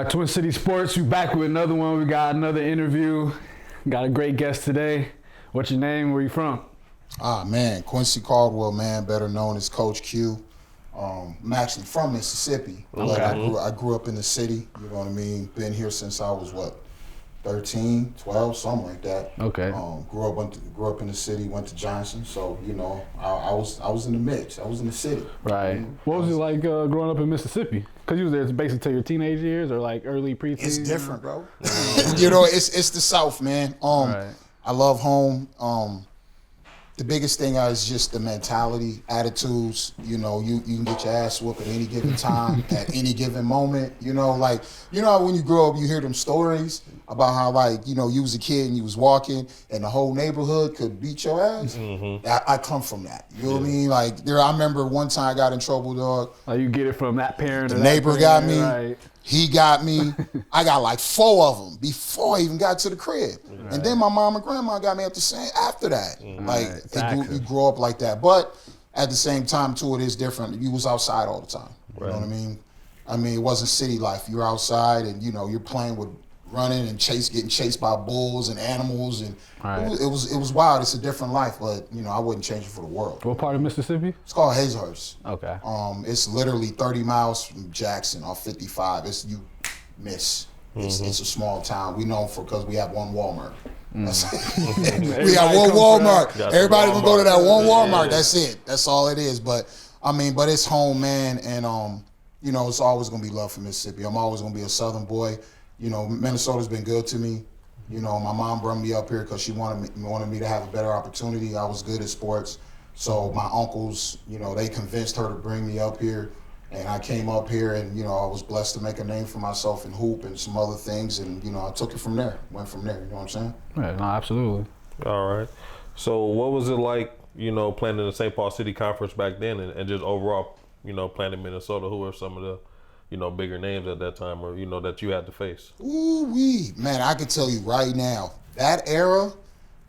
Twin City Sports, we back with another one. We got another interview. Got a great guest today. What's your name? Where you from? Man, Quincy Caldwell, man, better known as Coach Q. I'm actually from Mississippi, but I grew up in the city, you know what I mean? Been here since I was, 13, 12, something like that. Okay. Grew up in the city, went to Johnson, so, you know, I was in the mix. I was in the city. Right. You know? What was it like growing up in Mississippi? Because you was there basically till your teenage years or like early preteen? It's different, bro. You know, it's the South, man. Right. I love home. The biggest thing is just the mentality, attitudes. You know, you can get your ass whooped at any given time, at any given moment. You know, like, you know how when you grow up, you hear them stories about how, like, you know, you was a kid and you was walking and the whole neighborhood could beat your ass. Mm-hmm. I come from that. You know what I mean? Like, I remember one time I got in trouble, dog. Like, you get it from that parent. The neighbor got me. Right. He got me. I got like 4 of them before I even got to the crib. Right. And then my mom and grandma got me up the same after that. Like, exactly. You grow up like that. But at the same time, too, it is different. You was outside all the time. You know what I mean? I mean, it wasn't city life. You're outside and, you know, you're playing with running and getting chased by bulls and animals. And it was wild. It's a different life, but, you know, I wouldn't change it for the world. What part of Mississippi? It's called Hazlehurst. Okay. It's literally 30 miles from Jackson off 55. You miss. It's a small town. We know because we have one Walmart. We got one Walmart. Everybody can go to that one Walmart. That's it. That's all it is. But it's home, man. And you know, it's always gonna be love for Mississippi. I'm always gonna be a Southern boy. You know, Minnesota's been good to me. You know, my mom brought me up here because she wanted me to have a better opportunity. I was good at sports. So my uncles, you know, they convinced her to bring me up here. And I came up here and, you know, I was blessed to make a name for myself in hoop and some other things. And, you know, I took it from there, went from there. You know what I'm saying? Right, no, absolutely. All right. So what was it like, you know, playing in the St. Paul City Conference back then and just overall, you know, playing in Minnesota? Who were some of the, you know, bigger names at that time or, you know, that you had to face? Ooh-wee. Man, I can tell you right now, that era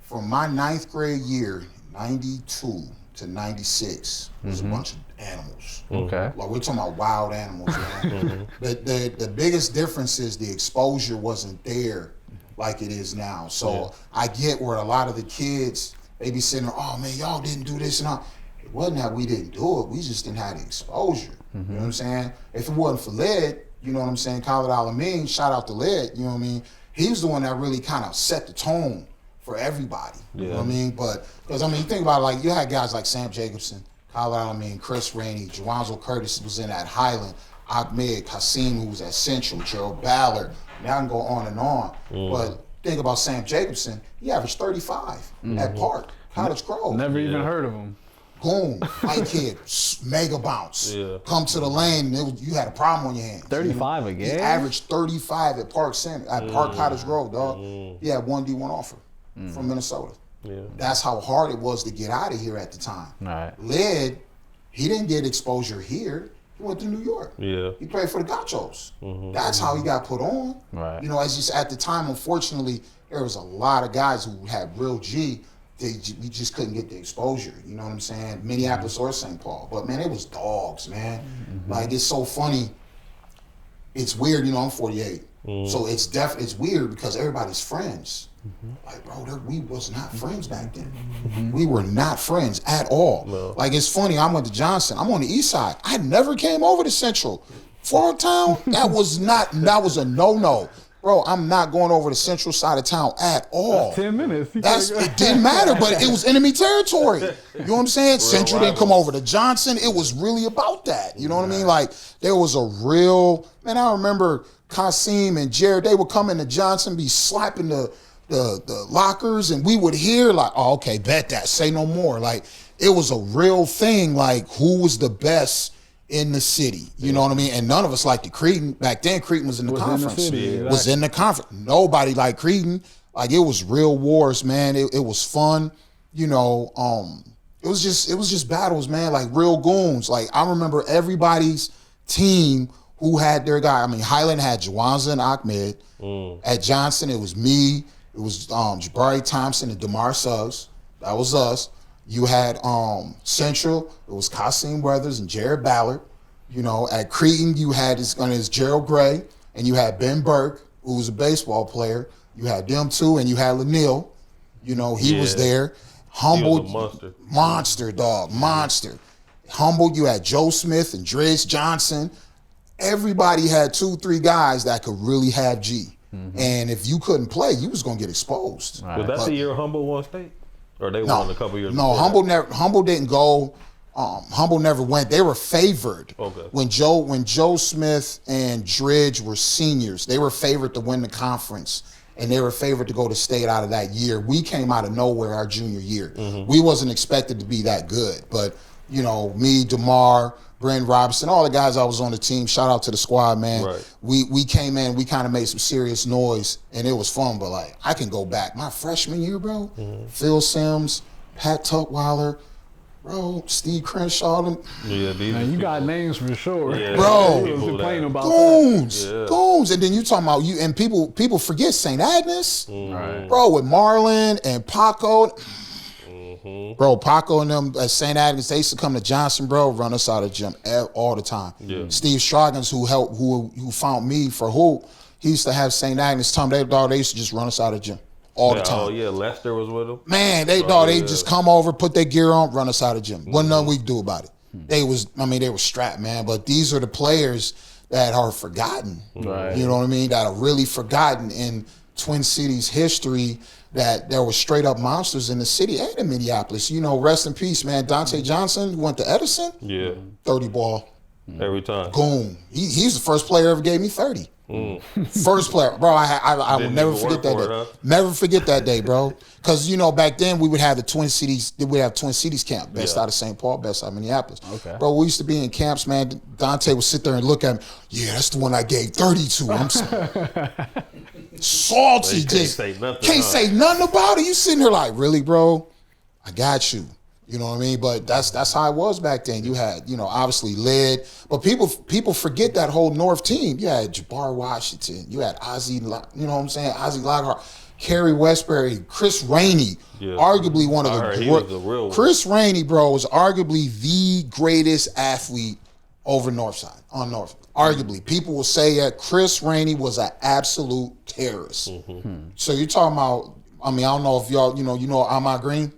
from my 9th grade year, 92 to 96, was a bunch of animals. Okay. Like, we're talking about wild animals, man. But the biggest difference is the exposure wasn't there like it is now. So I get where a lot of the kids, they be sitting there, oh man, y'all didn't do this and all. It wasn't that we didn't do it, we just didn't have the exposure. You know what I'm saying? If it wasn't for Led, you know what I'm saying, Khalid Al-Amin, shout out to Led, you know what I mean? He was the one that really kind of set the tone for everybody. You know what I mean? But, because I mean, you think about it, like, you had guys like Sam Jacobson, Khalid Al-Amin, Chris Rainey, Juwanzo Curtis was in that Highland, Ahmed Hassim, who was at Central, Gerald Ballard. Now I can go on and on. But think about Sam Jacobson, he averaged 35 at Park, Cottage Grove. Never even heard of him. Boom, white kid, mega bounce. Come to the lane, you had a problem on your hands. 35 again? He averaged 35 at Park Cottage Grove, dog. He had one D1 offer from Minnesota. That's how hard it was to get out of here at the time. Right. Led, he didn't get exposure here. He went to New York. He played for the Gauchos. That's how he got put on. Right. You know, at the time, unfortunately, there was a lot of guys who had real G. We just couldn't get the exposure, you know what I'm saying? Minneapolis or St. Paul. But, man, it was dogs, man. Like, it's so funny. It's weird, you know, I'm 48. So it's weird because everybody's friends. Like, bro, we was not friends back then. We were not friends at all. No. Like, it's funny, I went to Johnson. I'm on the east side. I never came over to Central. Farmtown, that was a no-no. Bro, I'm not going over the central side of town at all. That's 10 minutes. It didn't matter, but it was enemy territory. You know what I'm saying? Central didn't come over to Johnson. It was really about that. You know what I mean? Like, there was a real, man, I remember Kasim and Jared, they would come into Johnson, be slapping the lockers, and we would hear like, oh, okay, bet that, say no more. Like, it was a real thing, like, who was the best in the city, you know what I mean? And none of us liked the Cretan. Back then, Cretan was in the conference. Was in the conference. Nobody liked Cretan. Like, it was real wars, man. It was fun, you know. It was just battles, man. Like, real goons. Like, I remember everybody's team who had their guy. I mean, Highland had Juwanza and Ahmed. At Johnson, it was me. It was Jabari Thompson and DeMar Suggs. That was us. You had Central, it was Kasim Brothers and Jared Ballard. You know, at Cretan, you had his Gerald Gray. and you had Ben Burke, who was a baseball player. You had them two, and you had Laniel. You know, he was there. Humble, He was a monster, dog, monster. Humble, you had Joe Smith and Drizz Johnson. Everybody had 2-3 guys that could really have G. And if you couldn't play, you was gonna get exposed. Was that the year Humble won state, or they No, won a couple years? no, before that? Humble didn't go. Humble never went. They were favored Okay. when Joe Smith and Dridge were seniors. They were favored to win the conference, and they were favored to go to state out of that year. We came out of nowhere our junior year. We wasn't expected to be that good, but you know, me, DeMar, Brent Robinson, all the guys I was on the team. Shout out to the squad, man. Right. We came in, we kind of made some serious noise, and it was fun. But like, I can go back my freshman year, bro. Phil Sims, Pat Tuckweiler, bro, Steve Crenshaw, them Yeah, these Man, you got names for sure. Yeah, Bro. He was complaining about goons, Yeah. goons, and then you talking about you and people forget St. Agnes, Right. bro, with Marlon and Paco. Bro, Paco and them at St. Agnes, they used to come to Johnson, bro, run us out of gym all the time. Yeah. Steve Stroggins, who found me for hoop, he used to have St. Agnes time. They used to just run us out of gym all the time. Oh yeah, Lester was with him. Man, they just come over, put their gear on, run us out of gym. Wasn't nothing we could do about it. They were strapped, man. But these are the players that are forgotten. Right. You know what I mean? That are really forgotten in Twin Cities history. That there were straight up monsters in the city and in Minneapolis. You know, rest in peace, man. Dante Johnson went to Edison. Yeah, 30 ball. every time. Boom. He's the first player ever gave me 30. First player, bro. I will Didn't never even forget work that for day. it, huh? Never forget that day, bro. Because you know back then we would have the Twin Cities. We would have Twin Cities camp, best out of St. Paul, best out of Minneapolis. Okay. Bro, we used to be in camps, man. Dante would sit there and look at me. Yeah, that's the one I gave 30 to. I'm salty. You can't Just say nothing, can't huh? say nothing about it. You sitting there like, really, bro? I got you. You know what I mean? But that's how it was back then. You had, you know, obviously Led, but people forget that whole North team. You had Jabbar Washington. You had Ozzie, you know what I'm saying? Ozzie Lockhart, Kerry Westbury, Chris Rainey, Yeah. arguably one of I the heard he was the real one. Chris Rainey, bro, was arguably the greatest athlete over Northside on North. Arguably, people will say that Chris Rainey was an absolute terrorist. So you're talking about? I mean, I don't know if y'all, you know Ahmad Green.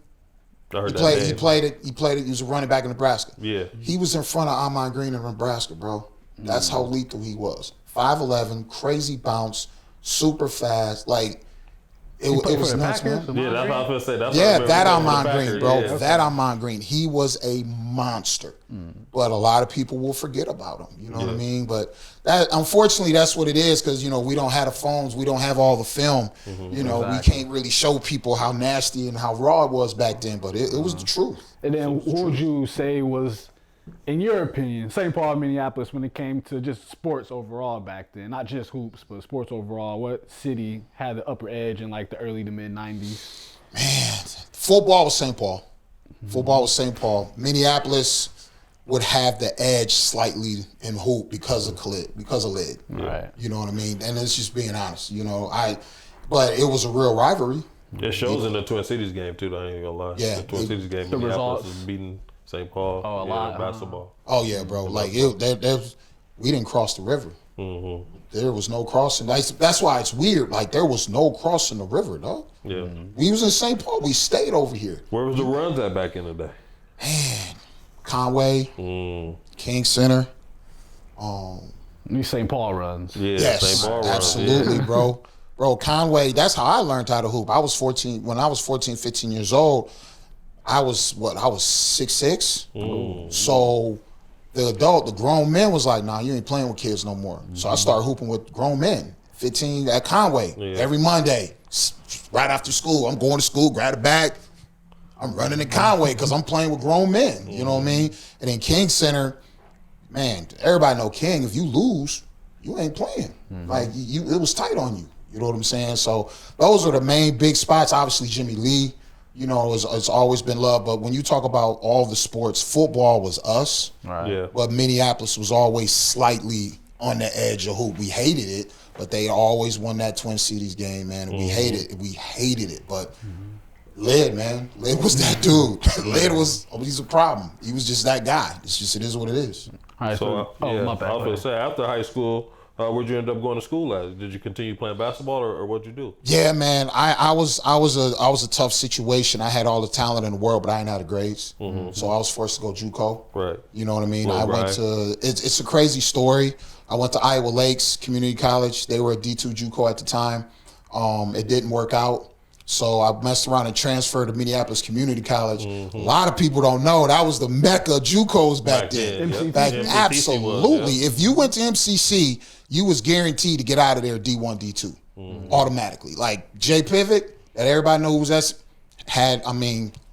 I heard He that played. name. He played it. He played it. He was a running back in Nebraska. Yeah. He was in front of Ahmad Green in Nebraska, bro. That's how lethal he was. 5'11", crazy bounce, super fast. Like it was the nuts, Packers? man. Yeah, that's what I was gonna say. That's Yeah, what I that remember Ahmad the Green, Packers, bro. yeah. That Ahmad Green. He was a monster. But a lot of people will forget about him. You know what I mean? But that, unfortunately, that's what it is because, you know, we don't have the phones. We don't have all the film. You know, we can't really show people how nasty and how raw it was back then. But it was the truth. And then what would you say was, in your opinion, St. Paul, Minneapolis, when it came to just sports overall back then, not just hoops, but sports overall, what city had the upper edge in like the early to mid 90s? Man, football was St. Paul. Football was St. Paul. Minneapolis would have the edge slightly in hoop because of Lid. Right. You know what I mean? And it's just being honest. You know, but it was a real rivalry. It shows in the Twin Cities game too. I ain't gonna lie. Yeah. The Twin Cities game. The Minneapolis results. is beating St. Paul. Oh, a lot, huh? Basketball. Oh yeah, bro. Like we didn't cross the river. There was no crossing. That's why it's weird. Like there was no crossing the river, dog. Yeah. We was in St. Paul. We stayed over here. Where was the runs at back in the day? Man, Conway, King Center. These St. Paul runs. Yeah. Yes, St. Paul runs. absolutely, bro. Bro, Conway, that's how I learned how to hoop. I was 14, when I was 14, 15 years old, I was 6'6". So the grown men was like, nah, you ain't playing with kids no more. So I started hooping with grown men, 15 at Conway, every Monday, right after school. I'm going to school, grab a bag. I'm running in Conway because I'm playing with grown men, you know what I mean? And then King Center, man, everybody know King, if you lose, you ain't playing. Like, it was tight on you. You know what I'm saying? So those are the main big spots. Obviously, Jimmy Lee, you know, it's always been loved. But when you talk about all the sports, football was us. Right. Yeah. But Minneapolis was always slightly on the edge of hoop. We hated it, but they always won that Twin Cities game, man. And we hated it. But Led, man. Led was that dude. He's a problem. He was just that guy. It is what it is. All right, So my I bad. was gonna say after high school, Where'd you end up going to school at? Did you continue playing basketball, or what'd you do? Yeah, man. I was a tough situation. I had all the talent in the world, but I didn't have the grades. So I was forced to go JUCO. Right. You know what I mean? Little I went to it's a crazy story. I went to Iowa Lakes Community College. They were a D2 JUCO at the time. It didn't work out. So I messed around and transferred to Minneapolis Community College. A lot of people don't know that was the mecca of JUCOs back then. Absolutely. If you went to MCC, you was guaranteed to get out of there D1, D2 automatically. Like Jay Pivot, that everybody knows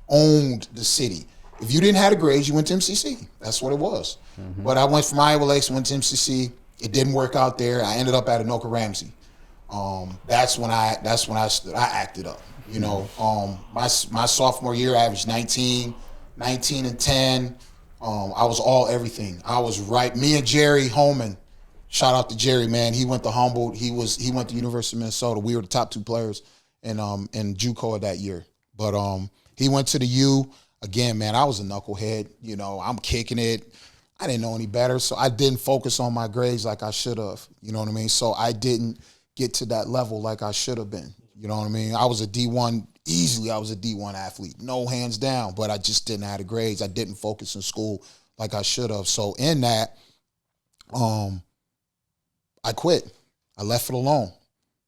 owned the city. If you didn't have the grades, you went to MCC. That's what it was. But I went from Iowa Lakes, went to MCC. It didn't work out there. I ended up at Anoka Ramsey. That's when I acted up. You know, my sophomore year, I averaged 19 and 10. I was all everything. I was right. Me and Jerry Holman, shout out to Jerry, man. He went to Humboldt. He went to University of Minnesota. We were the top 2 players in JUCO of that year. But he went to the U. Again, man, I was a knucklehead. You know, I'm kicking it. I didn't know any better, so I didn't focus on my grades like I should have. You know what I mean? So I didn't get to that level like I should have been. You know what I mean? I was a D1, easily I was a D1 athlete. No hands down, but I just didn't have the grades. I didn't focus in school like I should have. So in that, I quit. I left it alone.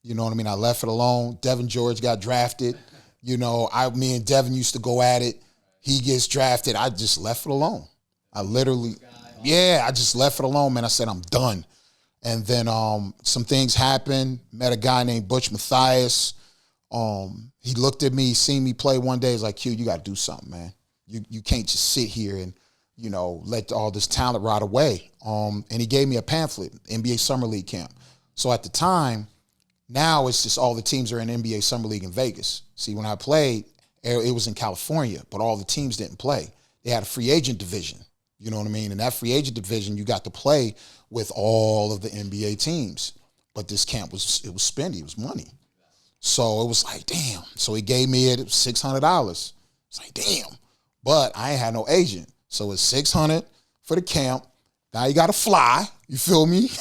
You know what I mean? I left it alone. Devin George got drafted. You know, me and Devin used to go at it. He gets drafted. I just left it alone. I just left it alone, man. I said, I'm done. And then some things happened. Met a guy named Butch Mathias. He looked at me, seen me play one day. He's like, Q, you got to do something, man. You can't just sit here and, you know, let all this talent rot away. And he gave me a pamphlet, NBA Summer League camp. So at the time, now it's just all the teams are in NBA Summer League in Vegas. See, when I played, it was in California, but all the teams didn't play. They had a free agent division. You know what I mean? In that free agent division, you got to play with all of the NBA teams. But this camp was spendy. It was money. So it was like, damn. So he gave me it $600. It's like, damn. But I ain't had no agent. So it's $600 for the camp. Now you got to fly. You feel me?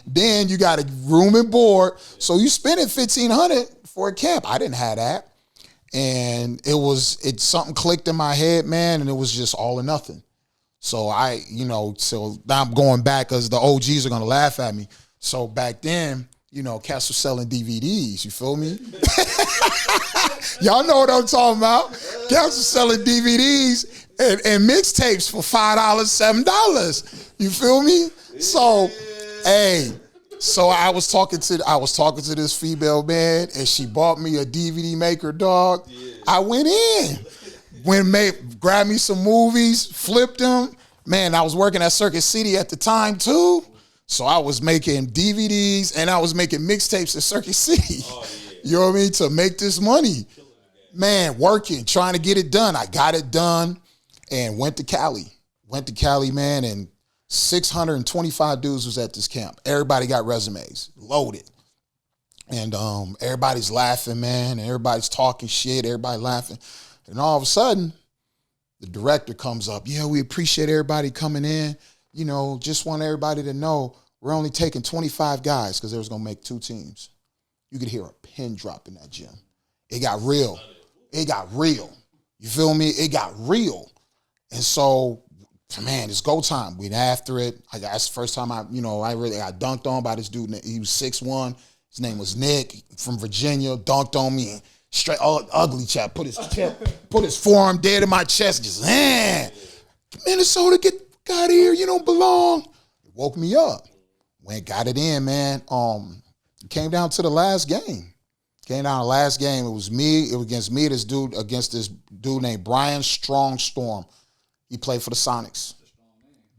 Then you got a room and board. So you spending $1,500 for a camp. I didn't have that. And something clicked in my head, man, and it was just all or nothing. So so now I'm going back because the OGs are going to laugh at me. So back then, you know, cats were selling DVDs, you feel me? Y'all know what I'm talking about. Cats were selling DVDs and mixtapes for $5, $7. You feel me? So, so I was talking to this female, man, and she bought me a DVD maker, dog. Yeah. I went in. Grabbed me some movies, flipped them. Man, I was working at Circuit City at the time too. So I was making DVDs and I was making mixtapes at Circuit City. Oh, yeah. You know what I mean? To make this money. Man, working, trying to get it done. I got it done and went to Cali. Man, and 625 dudes was at this camp. Everybody got resumes, loaded. And everybody's laughing, man. And everybody's talking shit. Everybody laughing. And all of a sudden, the director comes up. Yeah, we appreciate everybody coming in. You know, just want everybody to know we're only taking 25 guys because they was going to make 2 teams. You could hear a pin drop in that gym. It got real. You feel me? It got real. And so, man, it's go time. Went after it. That's the first time I really got dunked on by this dude. He was 6'1". His name was Nick from Virginia. Dunked on me. Straight ugly chap. Put his forearm dead in my chest. Just, Minnesota, get out of here. You don't belong. It woke me up. Got it in, man. It came down to the last game. It was me. It was against me, against this dude named Brian Storm. He played for the Sonics.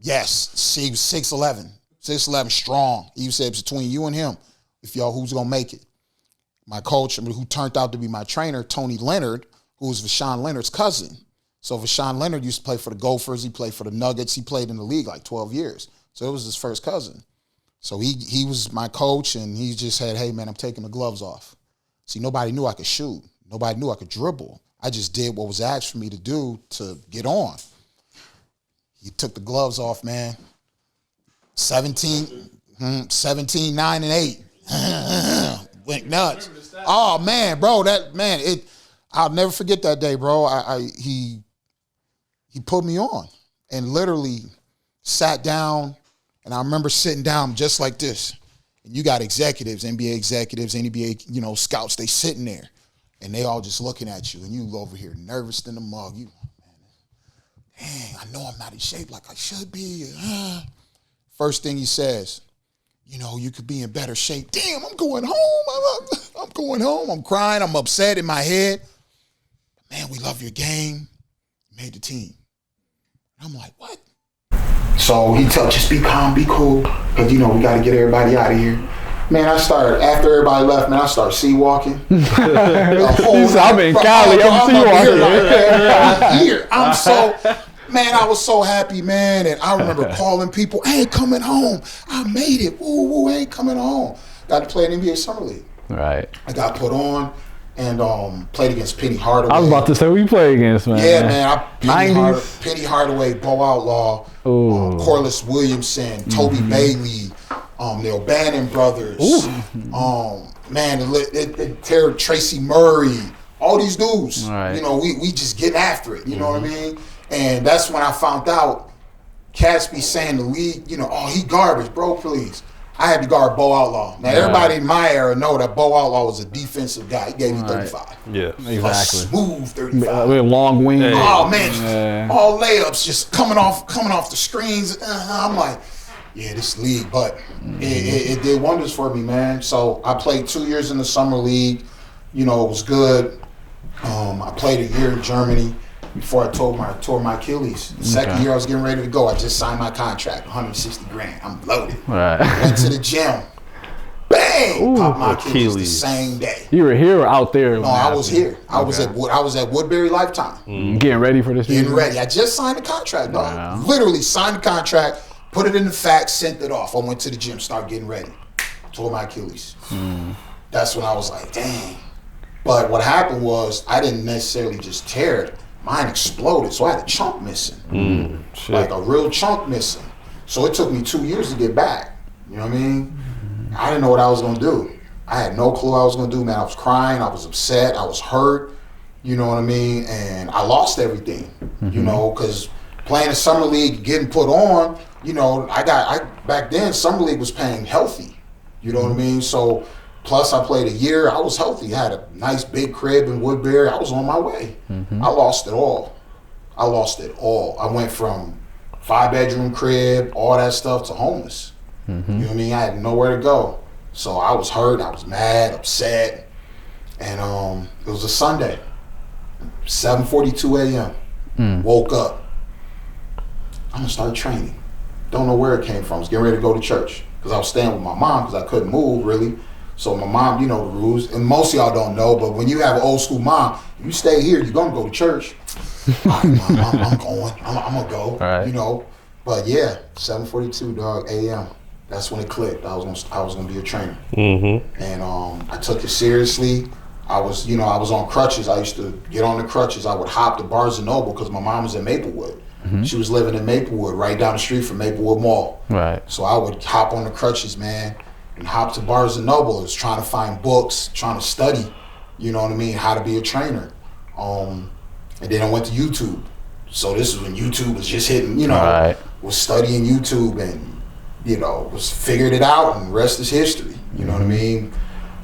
Yes. He was 6'11", strong. He said, between you and him, who's going to make it? My coach, who turned out to be my trainer, Tony Leonard, who was Vashawn Leonard's cousin. So Vashawn Leonard used to play for the Gophers. He played for the Nuggets. He played in the league like 12 years. So it was his first cousin. So he was my coach, and he just said, hey, man, I'm taking the gloves off. See, nobody knew I could shoot. Nobody knew I could dribble. I just did what was asked for me to do to get on. He took the gloves off, man. 17, 17, 9, and 8. Went nuts. Oh man, bro, I'll never forget that day, bro. He put me on and literally sat down, and I remember sitting down just like this. And you got executives, NBA executives, NBA, scouts, they sitting there, and they all just looking at you, and you over here nervous than the mug. You, man, dang, I know I'm not in shape like I should be. First thing he says, you could be in better shape. Damn, I'm going home. I'm going home. I'm crying. I'm upset in my head. Man, we love your game. You made the team. And I'm like, what? So he told, just be calm, be cool, because, we got to get everybody out of here. Man, after everybody left, man, I started sea walking. I'm in Cali, I'm sea walking. I'm here. I was so happy, man. And I remember calling people, I ain't coming home. I made it. Woo, I ain't coming home. Got to play in NBA Summer League. Right. I got put on and played against Penny Hardaway. I was about to say, who you play against, man? Yeah, man. Penny Hardaway, Bo Outlaw, Corliss Williamson, Toby Bailey, the O'Bannon brothers. Tracy Murray, all these dudes. Right. We just get after it. You know what I mean? And that's when I found out cats be saying the league, he garbage, bro, please. I had to guard Bo Outlaw. Now, everybody in my era know that Bo Outlaw was a defensive guy. He gave me 35. Yeah, exactly. A smooth 35. With a long wing. Oh, man. All layups just coming off the screens. I'm like, yeah, this league. But it did wonders for me, man. So I played 2 years in the summer league. It was good. I played a year in Germany before I tore my Achilles. The second year I was getting ready to go, I just signed my contract, $160,000. I'm loaded. Right. Went to the gym. Bang! Popped my Achilles the same day. You were here or out there? No, I was here. I was at Woodbury Lifetime. Getting ready for this season? Getting ready. I just signed the contract, dog. Wow. Literally signed the contract, put it in the fax, sent it off. I went to the gym, started getting ready. Tore my Achilles. That's when I was like, dang. But what happened was I didn't necessarily just tear it. Mine exploded, so I had a chunk missing. Like a real chunk missing. So it took me 2 years to get back. You know what I mean? I didn't know what I was gonna do. I had no clue what I was gonna do, man. I was crying, I was upset, I was hurt, you know what I mean? And I lost everything, because playing in Summer League, getting put on, back then, Summer League was paying healthy, you know what I mean? So, plus I played a year, I was healthy. I had a nice big crib in Woodbury. I was on my way. I lost it all. I went from 5-bedroom crib, all that stuff, to homeless. You know what I mean? I had nowhere to go. So I was hurt, I was mad, upset. And it was a Sunday, 7:42 a.m. Woke up. I'm gonna start training. Don't know where it came from. I was getting ready to go to church because I was staying with my mom because I couldn't move really. So my mom, you know the rules, and most of y'all don't know, but when you have an old school mom, you stay here, you're gonna go to church. All right, Mom, I'm going. I'm gonna go. All right. You know, but yeah, 7:42 a.m. That's when it clicked. I was gonna be a trainer, and I took it seriously. I was on crutches. I used to get on the crutches. I would hop to Barnes and Noble because my mom was in Maplewood. She was living in Maplewood, right down the street from Maplewood Mall. Right. So I would hop on the crutches, man, and hop to Barnes and Noble. I was trying to find books, trying to study, you know what I mean, how to be a trainer. And then I went to YouTube. So this is when YouTube was just hitting, was studying YouTube and, was figured it out, and the rest is history. You know what I mean?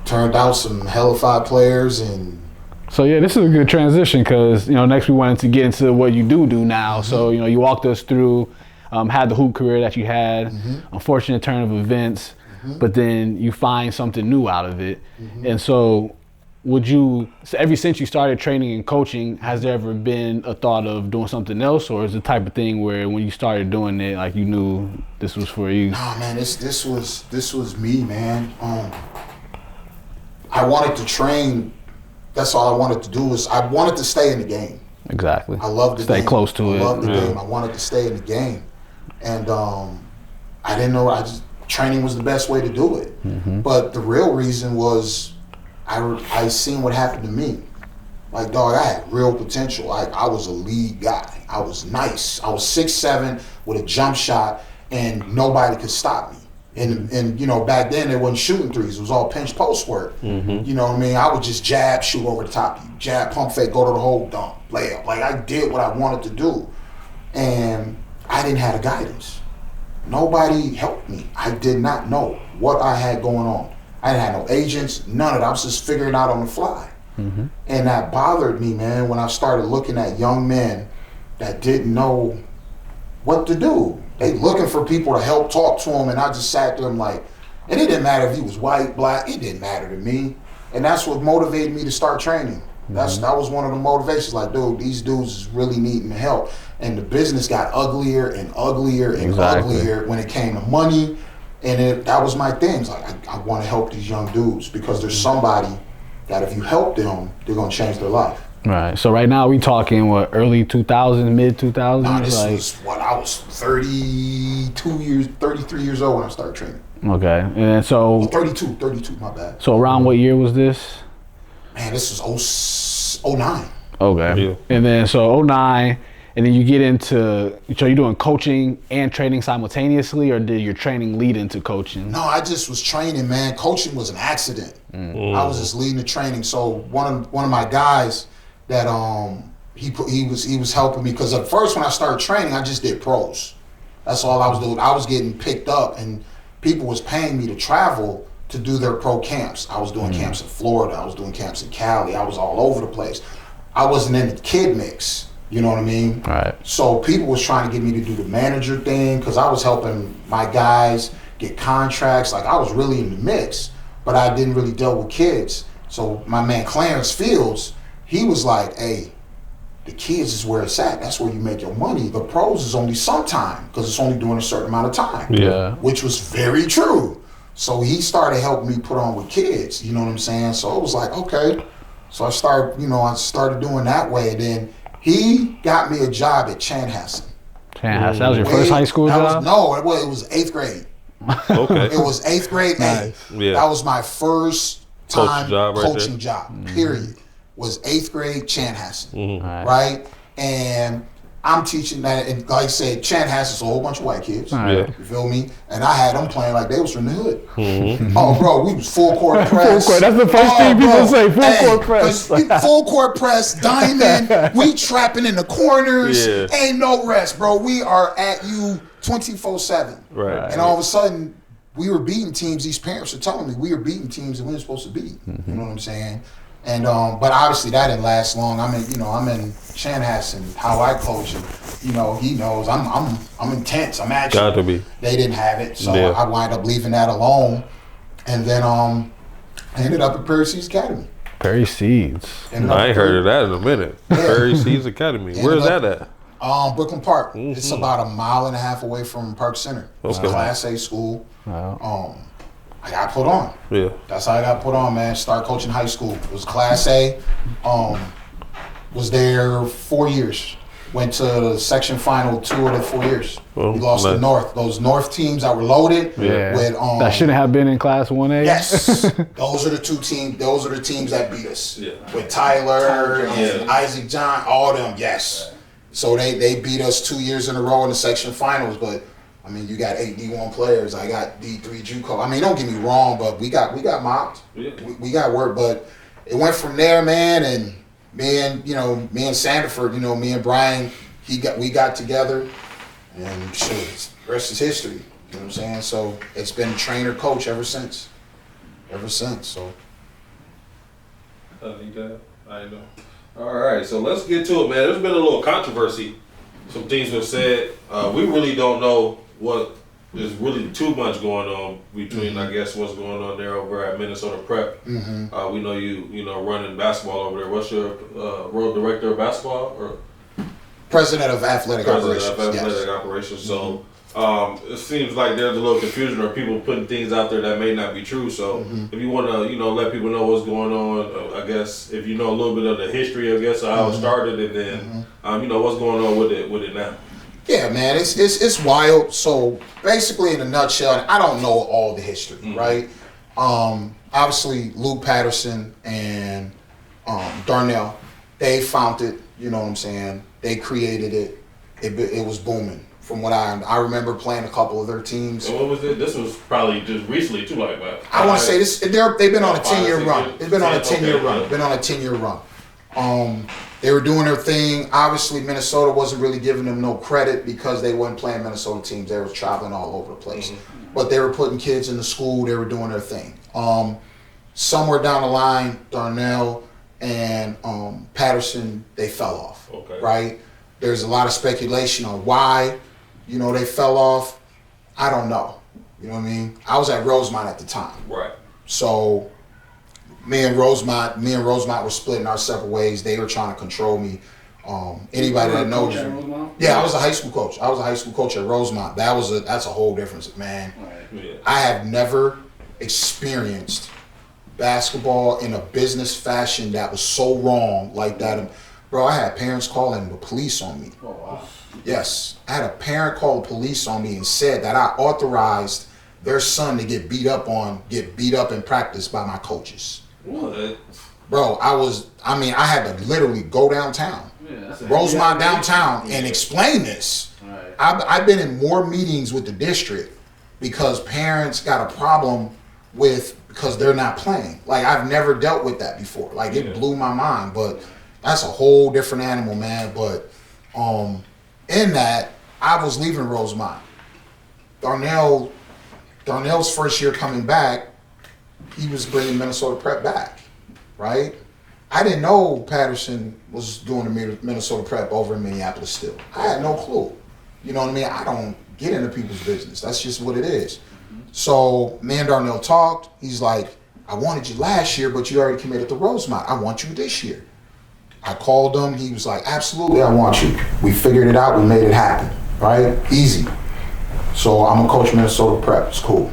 Turned out some hellified players. And so yeah, this is a good transition because next we wanted to get into what you do now. So you walked us through, had the hoop career that you had, unfortunate turn of events, but then you find something new out of it. And so ever since you started training and coaching, has there ever been a thought of doing something else, or is it the type of thing where when you started doing it, like you knew this was for you? Nah, man, this was me, man. I wanted to train. That's all I wanted to do. Was I wanted to stay in the game. Exactly. I loved the game. Stay close to it. I loved the game. I wanted to stay in the game, and I didn't know. Training was the best way to do it. But the real reason was I seen what happened to me. Like, dog, I had real potential. I was a lead guy. I was nice. I was 6'7" with a jump shot, and nobody could stop me. And you know, back then they wasn't shooting threes. It was all pinch post work. You know what I mean? I would just jab, shoot over the top of you. Jab, pump fake, go to the hole, dunk, layup. Like, I did what I wanted to do. And I didn't have the guidance. Nobody helped me. I did not know what I had going on. I didn't have no agents, none of that. I was just figuring it out on the fly. And that bothered me, man, when I started looking at young men that didn't know what to do. They looking for people to help talk to them, and I just sat there and like, and it didn't matter if he was white, black, it didn't matter to me. And that's what motivated me to start training. That was one of the motivations, like, dude, these dudes is really needing help. And the business got uglier and uglier and uglier when it came to money. And that was my thing. It's like, I want to help these young dudes because there's somebody that if you help them, they're going to change their life. Right. So right now we talking what, early 2000s, mid 2000s? Nah, this was what, I was 33 years old when I started training. Okay. And so 32, my bad. So around what year was this? Man, this was 09. Okay. Yeah. And then so 09, and then you get into, so you're doing coaching and training simultaneously, or did your training lead into coaching? No, I just was training, man. Coaching was an accident. I was just leading the training. So one of my guys that he was helping me, because at first when I started training, I just did pros. That's all I was doing. I was getting picked up, and people was paying me to travel to do their pro camps. I was doing camps in Florida. I was doing camps in Cali. I was all over the place. I wasn't in the kid mix. You know what I mean? Right. So people was trying to get me to do the manager thing because I was helping my guys get contracts. Like, I was really in the mix, but I didn't really deal with kids. So my man Clarence Fields, he was like, hey, the kids is where it's at. That's where you make your money. The pros is only sometime because it's only doing a certain amount of time. Yeah. Which was very true. So he started helping me put on with kids. You know what I'm saying? So it was like, okay. So I started doing that way. Then he got me a job at Chanhassen. Chanhassen. That was your first high school job? It was 8th grade. Okay. It was 8th grade. Nice. Yeah. That was my first time coaching right job, period. Was 8th grade Chanhassen, Right. right? And I'm teaching that, and like I said, Chanhassen's a whole bunch of white kids. Right. You feel me? And I had them playing like they was from the hood. Oh, bro, we was full court press. Full court. That's the first thing people say. Full court press. Full court press, diamond. We trapping in the corners. Yeah. Ain't no rest, bro. We are at you 24/7. Right. And all of a sudden, we were beating teams. These parents are telling me we were beating teams that we weren't supposed to beat. You know what I'm saying? And but obviously that didn't last long. I'm in Chanhassen, how I coach, and he knows I'm intense. I'm actually. Got to be. They didn't have it, so Yeah. I wind up leaving that alone, and then I ended up at Prairie Seeds Academy. Prairie Seeds. I ain't heard of that in a minute. Prairie Seeds Academy. Where's that at? Brooklyn Park. It's about a mile and a half away from Park Center. It's a Class A school. Wow. I got put on. Yeah. That's how I got put on, man. Start coaching high school. It was Class A. Was there 4 years. Went to the section final 2 of the 4 years. We lost to North. Those North teams that were loaded. Yeah. With, that shouldn't have been in Class 1A. Yes. Those are the teams. Those are the teams that beat us. Yeah. With Tyler and Isaac John, all them. Yes. So they beat us 2 years in a row in the section finals, but. I mean, you got 8 D1 players. I got D3 JUCO. I mean, don't get me wrong, but we got mocked. Yeah. We got work, but it went from there, man. And me and Sanderford, me and Brian, we got together, and shit, the rest is history. You know what I'm saying? So it's been trainer coach ever since. So. I know. All right, so let's get to it, man. There's been a little controversy. Some things have said. We really don't know what there's really too much going on between, I guess, what's going on there over at Minnesota Prep. We know you running basketball over there. What's your role, director of basketball or president of athletic operations? Operations. So it seems like there's a little confusion or people putting things out there that may not be true. So if you want to, let people know what's going on, I guess if you know a little bit of the history, I guess, of how it started, and then what's going on with it now. Yeah, man, it's wild. So basically, in a nutshell, I don't know all the history, right? Obviously, Luke Patterson and Darnell, they found it. You know what I'm saying? They created it. It was booming From what I remember playing a couple of their teams. And what was it? This was probably just recently too, like about I want to say this. They've been on a 10-year 6 run. years? They've been on a 10-year Okay, run. yeah. Been on a 10-year run. They were doing their thing. Obviously, Minnesota wasn't really giving them no credit because they weren't playing Minnesota teams. They were traveling all over the place. But they were putting kids in the school. They were doing their thing. Somewhere down the line, Darnell and Patterson, they fell off. Okay. Right? There's a lot of speculation on why, they fell off. I don't know. You know what I mean? I was at Rosemont at the time. Right. So me and Rosemont were splitting our separate ways. They were trying to control me. Anybody that knows me. Yeah, I was a high school coach. I was a high school coach at Rosemont. That's a whole difference, man. Yeah. I have never experienced basketball in a business fashion that was so wrong like that. Bro, I had parents calling the police on me. Oh, wow. Yes, I had a parent call the police on me and said that I authorized their son to get beat up in practice by my coaches. What? Bro, I had to literally go downtown, Rosemont downtown, and explain this. Right. I've been in more meetings with the district because parents got a problem because they're not playing. Like, I've never dealt with that before. Like, it blew my mind, but that's a whole different animal, man. But in that, I was leaving Rosemont. Darnell's first year coming back, he was bringing Minnesota Prep back, right? I didn't know Patterson was doing the Minnesota Prep over in Minneapolis still. I had no clue. You know what I mean? I don't get into people's business. That's just what it is. So me and Darnell talked. He's like, I wanted you last year, but you already committed to Rosemont. I want you this year. I called him. He was like, absolutely, I want you. We figured it out. We made it happen, right? Easy. So I'm going to coach Minnesota Prep. It's cool.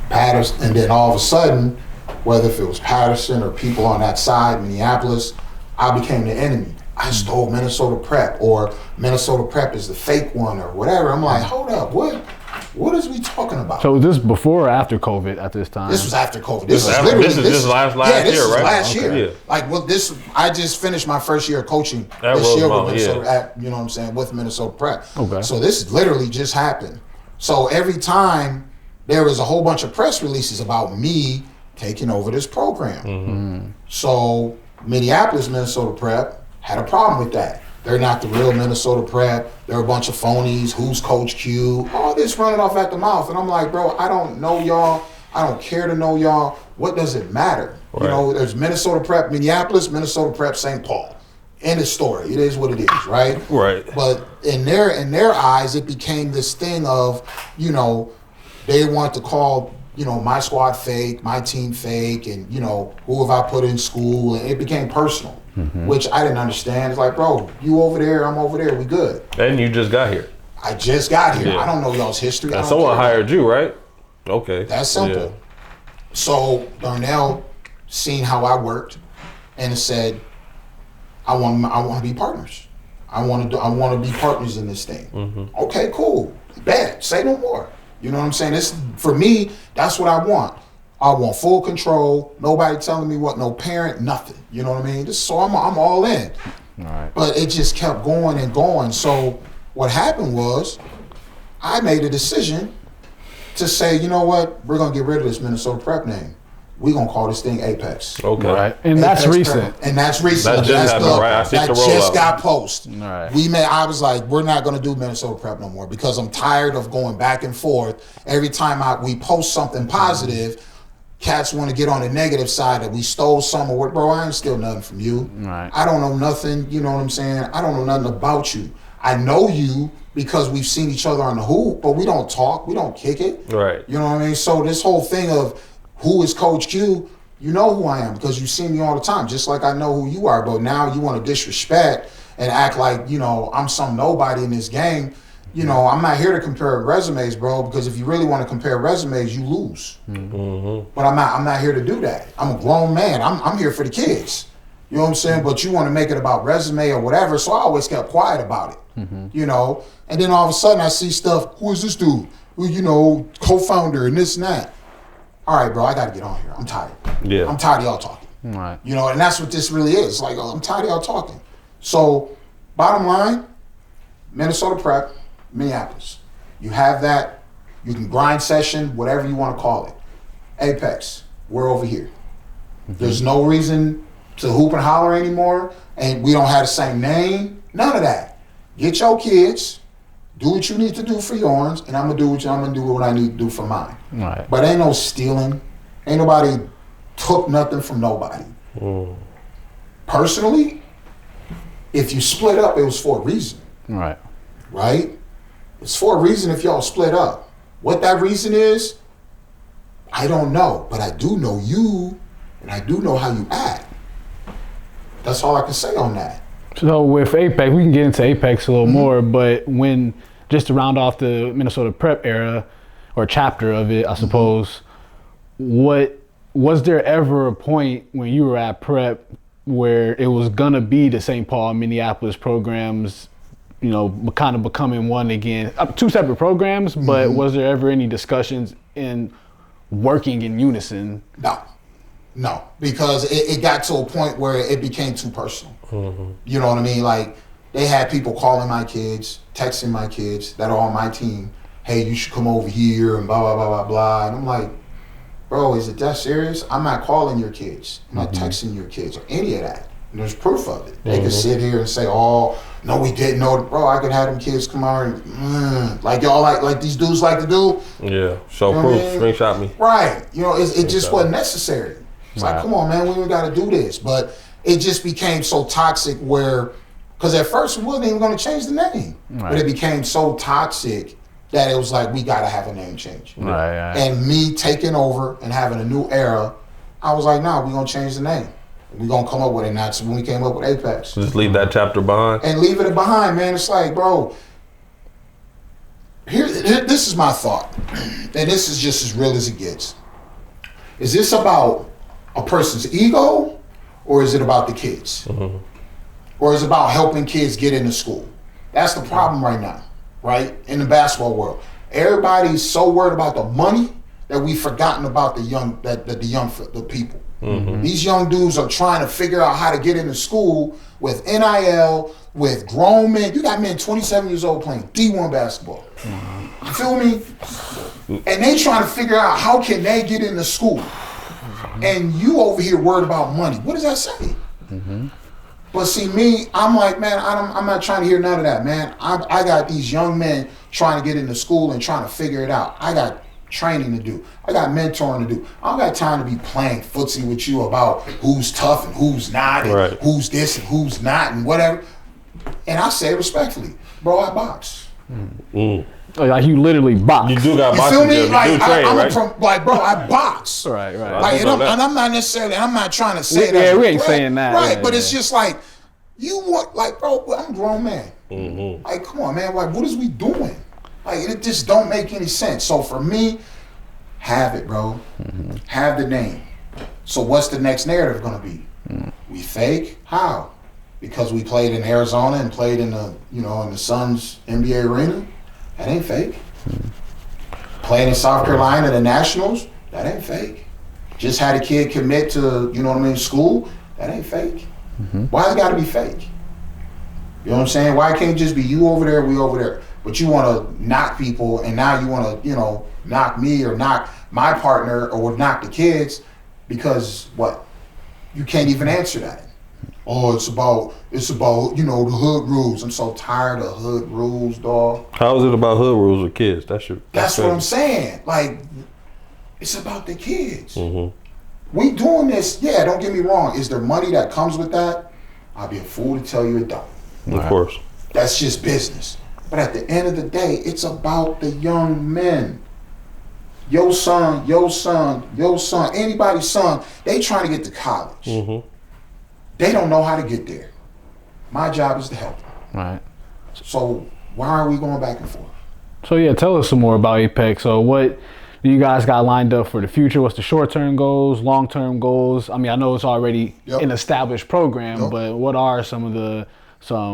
Patterson, and then all of a sudden, whether if it was Patterson or people on that side, Minneapolis, I became the enemy. I stole Minnesota Prep, or Minnesota Prep is the fake one, or whatever. I'm like, hold up, what is we talking about? So was this before or after COVID at this time? This was after COVID. This is just last this year, is right? last year. Yeah. Like, I just finished my first year of coaching At this year with Rosemont, Minnesota, you know what I'm saying, with Minnesota Prep. Okay. So this literally just happened. So every time there was a whole bunch of press releases about me taking over this program. So Minneapolis Minnesota Prep had a problem with that. They're not the real Minnesota Prep. They're a bunch of phonies. Who's Coach Q? All this running off at the mouth. And I'm like, bro, I don't know y'all. I don't care to know y'all. What does it matter? Right. You know, there's Minnesota Prep Minneapolis, Minnesota Prep St. Paul. End of story. It is what it is, right? Right. But in their eyes, it became this thing of, they want to call, my squad fake, my team fake, and, who have I put in school? And it became personal, which I didn't understand. It's like, bro, you over there, I'm over there, we good. And you just got here. I just got here. Yeah. I don't know y'all's history. And someone hired you, right? Okay. That's simple. Yeah. So Darnell seen how I worked and said, I want to be partners. I want to be partners in this thing. Okay, cool. Bet. Say no more. You know what I'm saying? This, for me, that's what I want. I want full control. Nobody telling me what. No parent. Nothing. You know what I mean? So I'm all in. All right. But it just kept going and going. So what happened was, I made a decision to say, you know what? We're gonna get rid of this Minnesota Prep name. We're gonna call this thing Apex. Okay. Right. And that's Apex recent. Prep. And that's recent. That just happened, right? I see that the just rollout. got posted. Right. I was like, we're not gonna do Minnesota Prep no more because I'm tired of going back and forth. Every time we post something positive, cats want to get on the negative side that we stole some or what. Bro, I ain't steal nothing from you. Right. I don't know nothing. You know what I'm saying? I don't know nothing about you. I know you because we've seen each other on the hoop, but we don't talk. We don't kick it. Right. You know what I mean? So this whole thing of who is Coach Q, you know who I am because you see me all the time, just like I know who you are. But now you want to disrespect and act like, I'm some nobody in this game. I'm not here to compare resumes, bro, because if you really want to compare resumes, you lose. But I'm not here to do that. I'm a grown man. I'm here for the kids. You know what I'm saying? But you want to make it about resume or whatever, so I always kept quiet about it. And then all of a sudden I see stuff, who is this dude? Who, co-founder and this and that. All right, bro, I got to get on here. I'm tired. Yeah. I'm tired of y'all talking. Right. And that's what this really is. Like, I'm tired of y'all talking. So, bottom line, Minnesota Prep, Minneapolis. You have that. You can grind session, whatever you want to call it. Apex, we're over here. There's no reason to hoop and holler anymore, and we don't have the same name. None of that. Get your kids, do what you need to do for yours, and I'm gonna do what I need to do for mine. Right. But ain't no stealing. Ain't nobody took nothing from nobody. Personally, if you split up, it was for a reason. Right. Right? It's for a reason if y'all split up. What that reason is, I don't know. But I do know you, and I do know how you act. That's all I can say on that. So with Apex, we can get into Apex a little more, but when, just to round off the Minnesota prep era, or chapter of it, I suppose, what was there ever a point when you were at prep where it was gonna be the St. Paul, Minneapolis programs, you know, kind of becoming one again? Two separate programs, but was there ever any discussions in working in unison? No, because it got to a point where it became too personal. You know what I mean? Like, they had people calling my kids, texting my kids that are on my team, hey, you should come over here and blah, blah, blah, blah, blah. And I'm like, bro, is it that serious? I'm not calling your kids. I'm not texting your kids or any of that. And there's proof of it. They could sit here and say, oh, no, we didn't know. Bro, I could have them kids come out and, like y'all like these dudes like to do. Yeah, show proof, screenshot me. Right. You know, it just wasn't necessary. It's like, come on, man, we ain't got to do this. But it just became so toxic where, because at first we wasn't even going to change the name. But it became so toxic that it was like, we got to have a name change. Right. And me taking over and having a new era, I was like, nah, we're going to change the name. We're going to come up with it. And that's when we came up with Apex. Just leave that chapter behind. And leave it behind, man. It's like, bro, here this is my thought. And this is just as real as it gets. Is this about a person's ego, or is it about the kids? Or is it about helping kids get into school? That's the problem right now, right? In the basketball world. Everybody's so worried about the money that we've forgotten about the people. These young dudes are trying to figure out how to get into school with NIL, with grown men. You got men 27 years old playing D1 basketball. You feel me? And they trying to figure out how can they get into school. And you over here worried about money. What does that say? But see, me, I'm like, man, I'm not trying to hear none of that, man. I got these young men trying to get into school and trying to figure it out. I got training to do. I got mentoring to do. I don't got time to be playing footsie with you about who's tough and who's not, and who's this and who's not, and whatever. And I say respectfully, bro, I box. Like, you literally box. You do got boxing. You feel me? Like, right? bro, I box. Right. Like, and I'm not necessarily, I'm not trying to say that. Yeah, we ain't saying that. Right, but it's just like, you want, like, bro, I'm a grown man. Like, come on, man. Like, what is we doing? Like, it just don't make any sense. So for me, have it, bro. Have the name. So what's the next narrative gonna be? We fake? How? Because we played in Arizona and played in the, in the Suns NBA arena? That ain't fake. Playing in South Carolina, the Nationals? That ain't fake. Just had a kid commit to, school? That ain't fake. Why it gotta be fake? You know what I'm saying? Why can't it just be you over there, we over there? But you want to knock people, and now you want to, knock me or knock my partner or knock the kids because what? You can't even answer that. Oh, it's about the hood rules. I'm so tired of hood rules, dog. How is it about hood rules with kids? That's what I'm saying. Like, it's about the kids. We doing this, yeah, don't get me wrong. Is there money that comes with that? I'll be a fool to tell you it don't. Of course. That's just business. But at the end of the day, it's about the young men. Your son, anybody's son, they trying to get to college. They don't know how to get there. My job is to help them. Right. So why are we going back and forth? So yeah, tell us some more about Apex. So what do you guys got lined up for the future? What's the short-term goals, long-term goals? I mean, I know it's already an established program, but what are some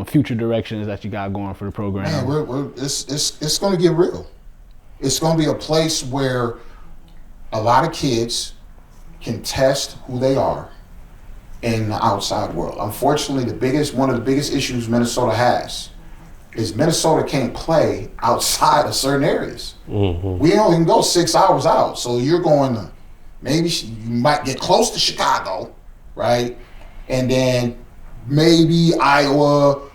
future directions that you got going for the program? Man, it's going to get real. It's going to be a place where a lot of kids can test who they are in the outside world. Unfortunately, one of the biggest issues Minnesota has is Minnesota can't play outside of certain areas. We only can go 6 hours out. So you're going to, maybe you might get close to Chicago, right? And then maybe Iowa,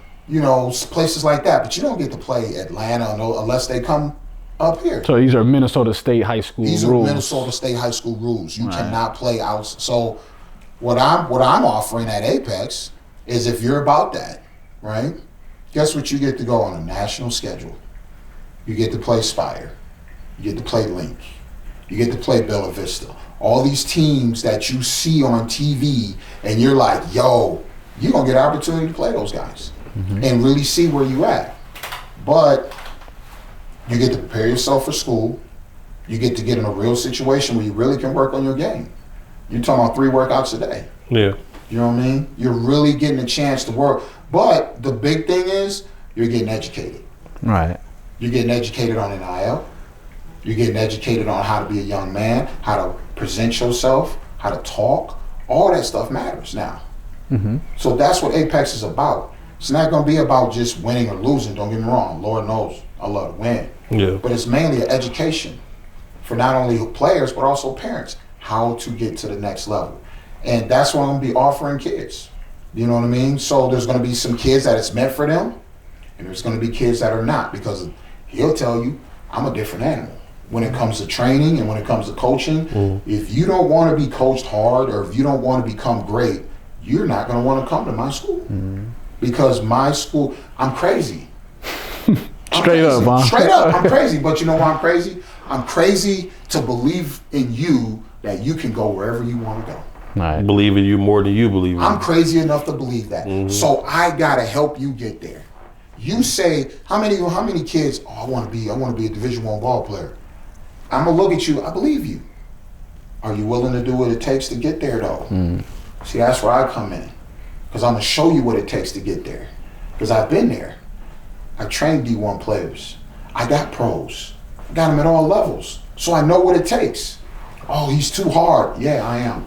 places like that. But you don't get to play Atlanta unless they come up here. So these are Minnesota State high school rules. These are Minnesota State high school rules. You cannot play out. So what I'm offering at Apex is, if you're about that, right? Guess what? You get to go on a national schedule. You get to play Spire. You get to play Link. You get to play Bella Vista. All these teams that you see on TV, and you're like, yo, you're going to get an opportunity to play those guys and really see where you at. But you get to prepare yourself for school. You get to get in a real situation where you really can work on your game. You're talking about 3 workouts a day. Yeah. You know what I mean? You're really getting a chance to work. But the big thing is, you're getting educated. Right. You're getting educated on NIL. You're getting educated on how to be a young man, how to present yourself, how to talk. All that stuff matters now. So that's what Apex is about. It's not going to be about just winning or losing. Don't get me wrong. Lord knows I love to win. Yeah. But it's mainly an education for not only players, but also parents, how to get to the next level. And that's what I'm going to be offering kids. You know what I mean? So there's going to be some kids that it's meant for them, and there's going to be kids that are not, because he'll tell you, I'm a different animal. When it comes to training and when it comes to coaching, if you don't want to be coached hard, or if you don't want to become great, you're not going to want to come to my school. Because my school, I'm crazy. Straight up, huh? Straight up, I'm crazy. But you know why I'm crazy? I'm crazy to believe in you that you can go wherever you want to go. Right. Believe in you more than you believe in I'm you. crazy enough to believe that. So I gotta help you get there. You say, how many kids? Oh, I want to be a Division I ball player. I'm gonna look at you. I believe you. Are you willing to do what it takes to get there, though? See, that's where I come in, because I'm gonna show you what it takes to get there. Because I've been there. I trained D1 players. I got pros. I got them at all levels, so I know what it takes. Oh, he's too hard. Yeah, I am.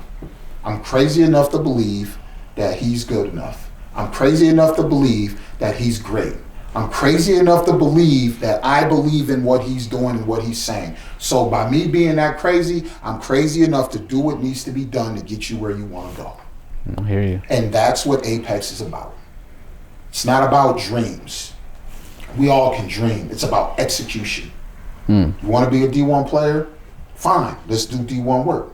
I'm crazy enough to believe that he's good enough. I'm crazy enough to believe that he's great. I'm crazy enough to believe that I believe in what he's doing and what he's saying. So by me being that crazy, I'm crazy enough to do what needs to be done to get you where you want to go. I hear you. And that's what Apex is about. It's not about dreams. We all can dream. It's about execution. You want to be a D1 player? Fine, let's do D1 work.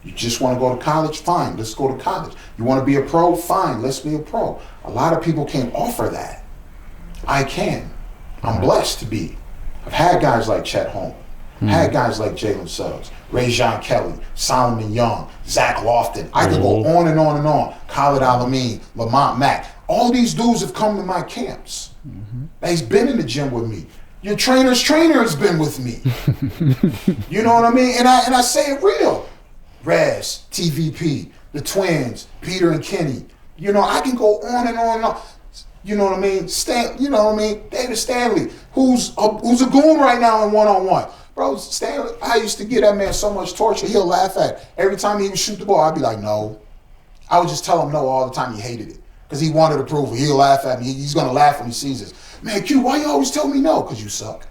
You just want to go to college? Fine, let's go to college. You want to be a pro? Fine, let's be a pro. A lot of people can't offer that. I can. I'm blessed to be. I've had guys like Chet Holmgren. Had guys like Jalen Suggs, Rajon Kelly, Solomon Young, Zach Lofton. I could go on and on and on. Khalid Alameen, Lamont Mack. All these dudes have come to my camps. They's been in the gym with me. Your trainer's trainer has been with me. You know what I mean? And I say it real. Rez, TVP, the twins, Peter and Kenny. You know, I can go on and on and on. You know what I mean? David Stanley, who's a goon right now in one-on-one. Bro, Stanley, I used to give that man so much torture, he'll laugh at it. Every time he would shoot the ball, I'd be like, no. I would just tell him no all the time. He hated it because he wanted approval. He'll laugh at me. He's going to laugh when he sees this. Man, Q, why you always tell me no? Because you suck.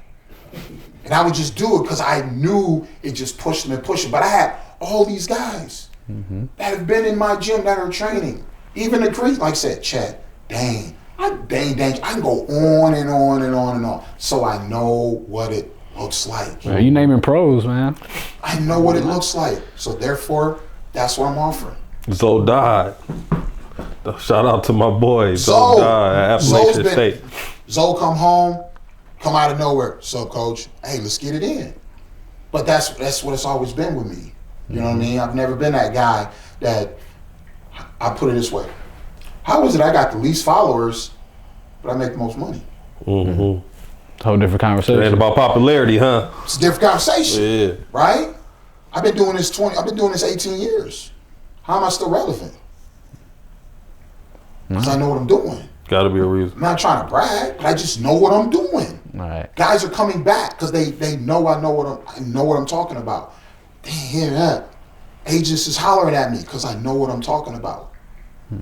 And I would just do it because I knew it just pushed him and pushed him. But I had all these guys that have been in my gym that are training. Even the great, like I said, Chet, Dane. I can go on and on and on and on. So I know what it looks like. You naming pros, man. I know what it looks like. So therefore, that's what I'm offering. Zoe died. Shout out to my boy, Zoe died at Appalachian State. Zoe come home, come out of nowhere. So coach, hey, let's get it in. But that's what it's always been with me. You know what I mean? I've never been that guy that, I put it this way. How is it I got the least followers, but I make the most money? Whole different conversation. It ain't about popularity, huh? It's a different conversation. Yeah. Right? I've been doing this 18 years. How am I still relevant? Because I know what I'm doing. Gotta be a reason. I'm not trying to brag, but I just know what I'm doing. Right. Guys are coming back because they know I know what I'm talking about. They hear that. Agents is hollering at me because I know what I'm talking about.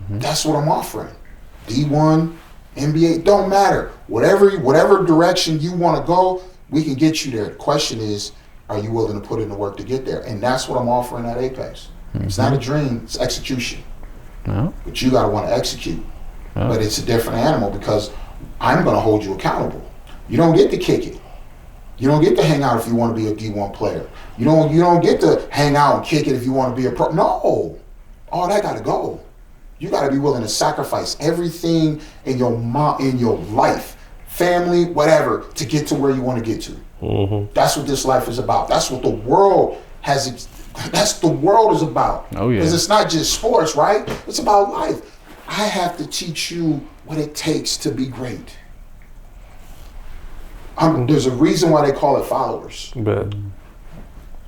That's what I'm offering. D1, NBA, don't matter. Whatever direction you want to go, we can get you there. The question is, are you willing to put in the work to get there? And that's what I'm offering at Apex. It's not a dream, it's execution. No. But you got to want to execute. But it's a different animal because I'm going to hold you accountable. You don't get to kick it. You don't get to hang out if you want to be a D1 player. You don't get to hang out and kick it if you want to be a pro. No. All that got to go. You got to be willing to sacrifice everything in your life, family, whatever, to get to where you want to get to. Mm-hmm. That's what this life is about. That's what the world has. That's the world is about. Oh yeah. Because it's not just sports, right? It's about life. I have to teach you what it takes to be great. There's a reason why they call it followers. Bet.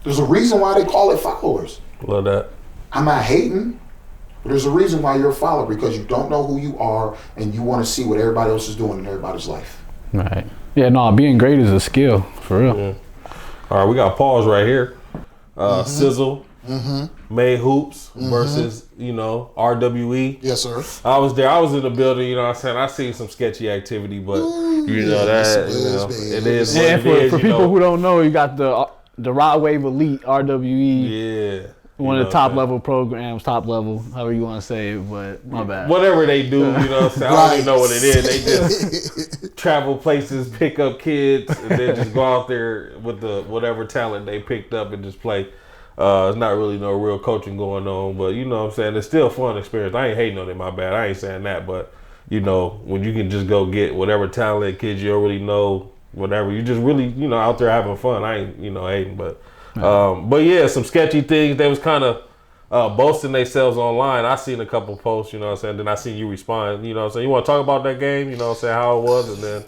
There's a reason why they call it followers. Love that. I'm not hating. But there's a reason why you're a follower, because you don't know who you are and you want to see what everybody else is doing in everybody's life. Right. Yeah, no, being great is a skill, for real. Yeah. All right, we got pause right here. Sizzle, May Hoops versus, RWE. Yes, sir. I was there. I was in the building, you know what I'm saying? I seen some sketchy activity, but it is what And it is. for people who don't know, you got the Rod Wave Elite, RWE. Yeah. One of the top level programs, top level, however you want to say it, but my bad. Whatever they do, you know what I'm saying? I don't even know what it is. They just travel places, pick up kids, and then just go out there with the whatever talent they picked up and just play. It's not really no real coaching going on, but you know what I'm saying? It's still a fun experience. I ain't hating on it, my bad. I ain't saying that, but when you can just go get whatever talent kids you already know, whatever, you just really, out there having fun. I ain't, hating, but yeah, some sketchy things. They was kind of boasting themselves online. I seen a couple posts, you know what I'm saying? Then I seen you respond, you know what I'm saying? You want to talk about that game, you know what I'm saying, how it was, and then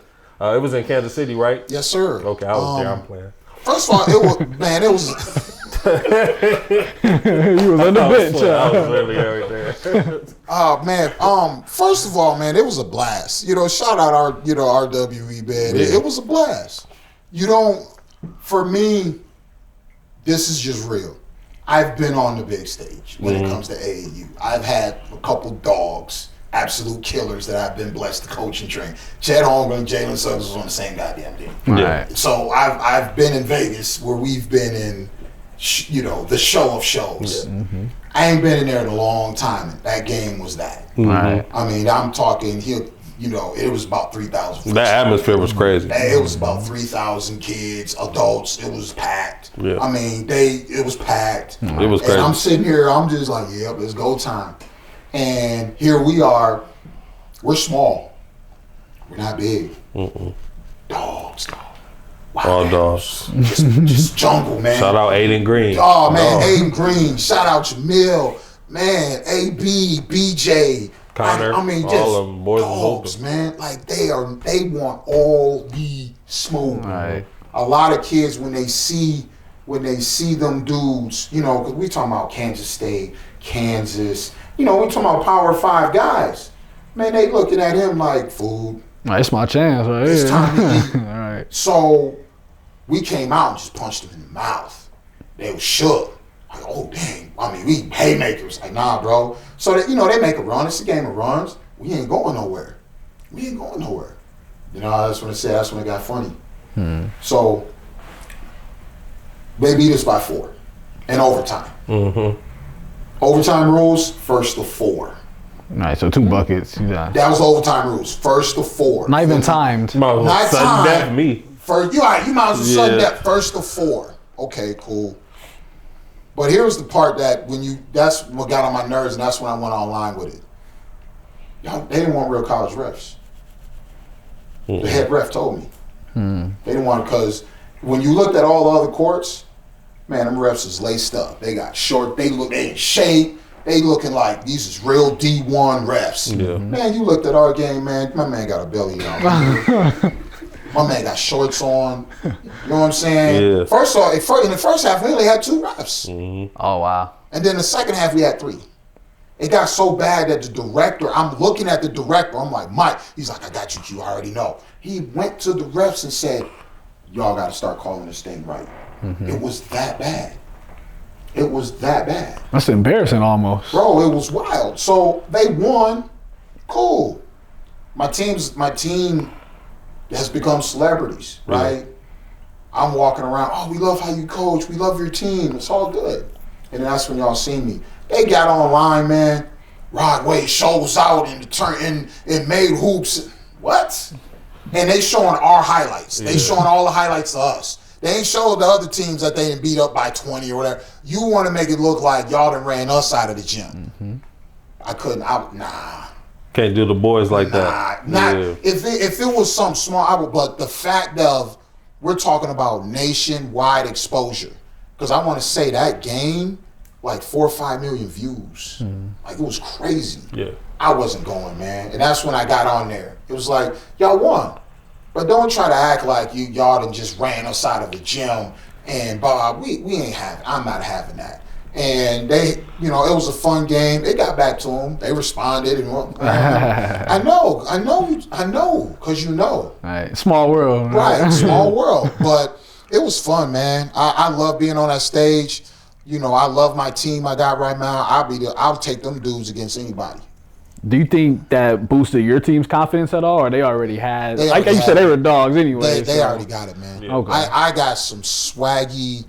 it was in Kansas City, right? Yes, sir. Okay, I was there. I'm playing. First of all, it was. You was on the bench. I was really right there. Oh man. First of all, man, it was a blast. Shout out our RWE, man. Yeah. It was a blast. For me, this is just real. I've been on the big stage when it comes to AAU. I've had a couple dogs, absolute killers that I've been blessed to coach and train. Chet Holmgren and Jalen Suggs was on the same goddamn team. Right. So I've been in Vegas where we've been in, the show of shows. Yeah. I ain't been in there in a long time. And that game was that. Right. I mean, I'm talking. It was about 3,000. That atmosphere was crazy. It was about 3,000 kids, adults. It was packed. Yeah. I mean, it was packed. It was crazy. And I'm sitting here, I'm just like, yep, it's go time. And here we are. We're small. We're not big. Dogs. Wow. All dogs. Just jungle, man. Shout out Aiden Green. Oh, man, Aiden Green. Shout out Jamil. Man, AB, BJ. Connor, I mean, just all of them boys dogs, man. Like they want all the smoke. Right. A lot of kids when they see them dudes, because we talking about Kansas State, Kansas, we talking about Power 5 guys. Man, they looking at him like food. It's my chance right It's here. time to eat. All right. So we came out and just punched them in the mouth. They was shook. Like, oh dang. I mean, we haymakers. Like, nah, bro. So that they make a run. It's a game of runs. We ain't going nowhere. That's when it got funny. So they beat us by 4 in overtime. Overtime rules, first to 4. Right, so 2 buckets. Yeah. That was overtime rules. First to 4. Not even timed. Not sudden time. death me. First, you might as well sudden death. First to 4. Okay, cool. But here's the part that's what got on my nerves, and that's when I went online with it. They didn't want real college refs. The head ref told me. They didn't want, because when you looked at all the other courts, man, them refs is laced up. They got short, they in shape, they looking like these is real D1 refs. Yeah. Man, you looked at our game, man, my man got a belly on. My man got shorts on. You know what I'm saying? Yeah. First off, in the first half, we only had 2 refs. Oh, wow. And then the second half, we had 3. It got so bad that the director, I'm looking at the director, I'm like, Mike, he's like, I got you, Q, I already know. He went to the refs and said, y'all got to start calling this thing right. It was that bad. That's embarrassing almost. Bro, it was wild. So they won. Cool. my team has become celebrities, right? I'm walking around, oh, we love how you coach, we love your team, it's all good. And then that's when y'all see me. They got online, man. Rod Wave shows out and made hoops. What? And they showing our highlights. They showing all the highlights of us. They ain't showing the other teams that they didn't beat up by 20 or whatever. You want to make it look like y'all done ran us out of the gym. I couldn't. Nah. Can't do the boys like that. Not if it was something small, I would. But the fact of we're talking about nationwide exposure, because I want to say that game, like 4 or 5 million views. Like, it was crazy. Yeah. I wasn't going, man. And that's when I got on there. It was like, y'all won. But don't try to act like y'all done just ran us out of the gym and we ain't having, I'm not having that. And they, it was a fun game. It got back to them. They responded. And I know, because you know. Right. Small world. Right, small world. But it was fun, man. I love being on that stage. I love my team I got right now. I'll take them dudes against anybody. Do you think that boosted your team's confidence at all, or they already had? Like you said, they were dogs anyway. They already got it, man. Yeah. Okay. I got some swaggy.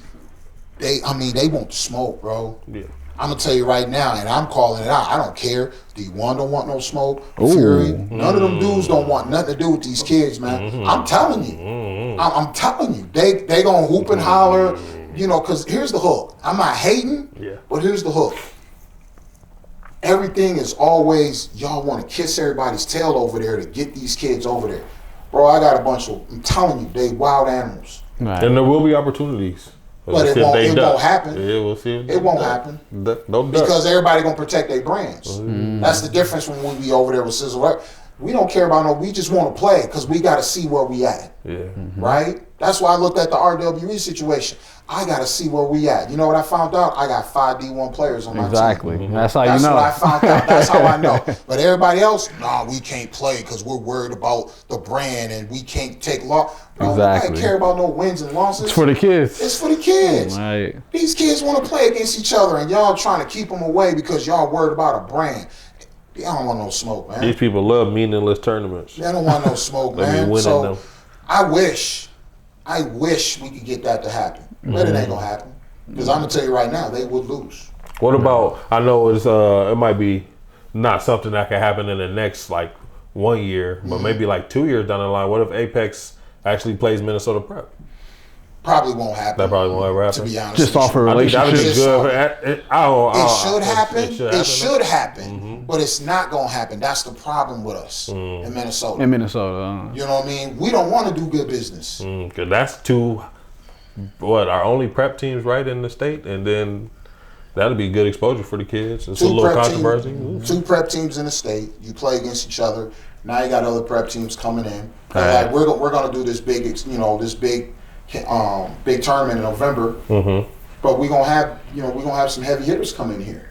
They want to smoke, bro. Yeah. I'm gonna tell you right now, and I'm calling it out. I don't care. D1 don't want no smoke. Ooh. Fury, none of them dudes don't want nothing to do with these kids, man. I'm telling you. I'm telling you. They gonna hoop and holler, because here's the hook. I'm not hating, but here's the hook. Everything is always, y'all want to kiss everybody's tail over there to get these kids over there. Bro, I got a bunch of, I'm telling you, they wild animals. Right. And there will be opportunities. But it won't happen. Yeah, we'll see. It won't happen. No doubt. Because everybody gonna protect their brands. That's the difference when we be over there with Sizzle. We don't care about we just want to play because we got to see where we at. Yeah. Right? That's why I looked at the RWE situation. I got to see where we at. You know what I found out? I got 5 D1 players on my team. Exactly. That's how That's you know. what I found out. That's how I know. But everybody else, we can't play because we're worried about the brand and we can't take loss. Exactly. I don't care about no wins and losses. It's for the kids. It's for the kids. Right. These kids want to play against each other and y'all trying to keep them away because y'all worried about a brand. Y'all don't want no smoke, man. These people love meaningless tournaments. They don't want no smoke, man. Winning them. I wish we could get that to happen. But it ain't gonna happen. Because I'm gonna tell you right now, they would lose. What about? I know it might be not something that can happen in the next 1 year, but maybe 2 years down the line. What if Apex actually plays Minnesota Prep? Probably won't happen. That probably won't ever happen. To be honest, Just off a I think that'd relationship. be good. It should happen. It should happen. Mm-hmm. But it's not gonna happen. That's the problem with us in Minnesota. In Minnesota. You know what I mean? We don't want to do good business. Cause that's our only prep teams right in the state, and then that'll be good exposure for the kids. It's a little controversy. Two prep teams in the state. You play against each other. Now you got other prep teams coming in. Right. Like we're gonna do this big, big tournament in November. Mm-hmm. But we're gonna have some heavy hitters come in here.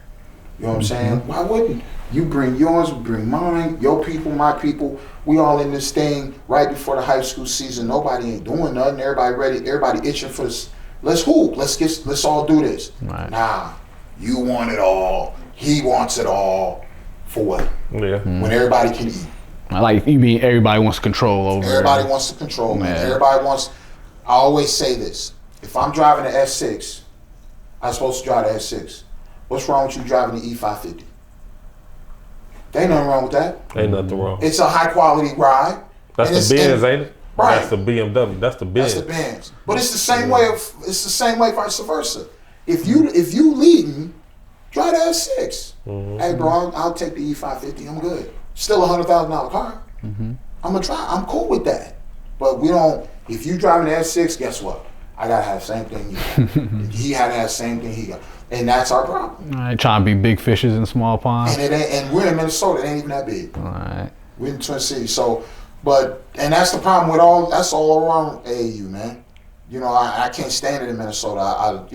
You know what I'm saying? Why wouldn't you bring yours? We bring mine. Your people, my people. We all in this thing right before the high school season. Nobody ain't doing nothing. Everybody ready. Everybody itching for this. Let's hoop. Let's all do this. Right. Nah, you want it all. He wants it all. For what? Yeah. When everybody can eat. I like you mean everybody wants control over. Everybody wants to control, man. Everybody wants. I always say this: if I'm driving an F6, I'm supposed to drive the F6. What's wrong with you driving the E550? There ain't nothing wrong with that. Ain't nothing wrong. It's a high quality ride. That's the Benz, ain't it? Right. That's the BMW. That's the Benz. That's the Benz. But it's the same way. It's the same way vice versa. If you leading, drive the F6. Hey, bro, I'll take the E550. I'm good. Still a $100,000 car. I'm gonna try. I'm cool with that. But we don't. If you driving the F6, guess what? I gotta have the same thing you got. He had to have the same thing he got, and that's our problem. All right, trying to be big fishes in small ponds. And it ain't. And we're in Minnesota. It ain't even that big. All right. We're in Twin Cities. So, and that's the problem with all. That's all around AAU, man. You know, I can't stand it in Minnesota.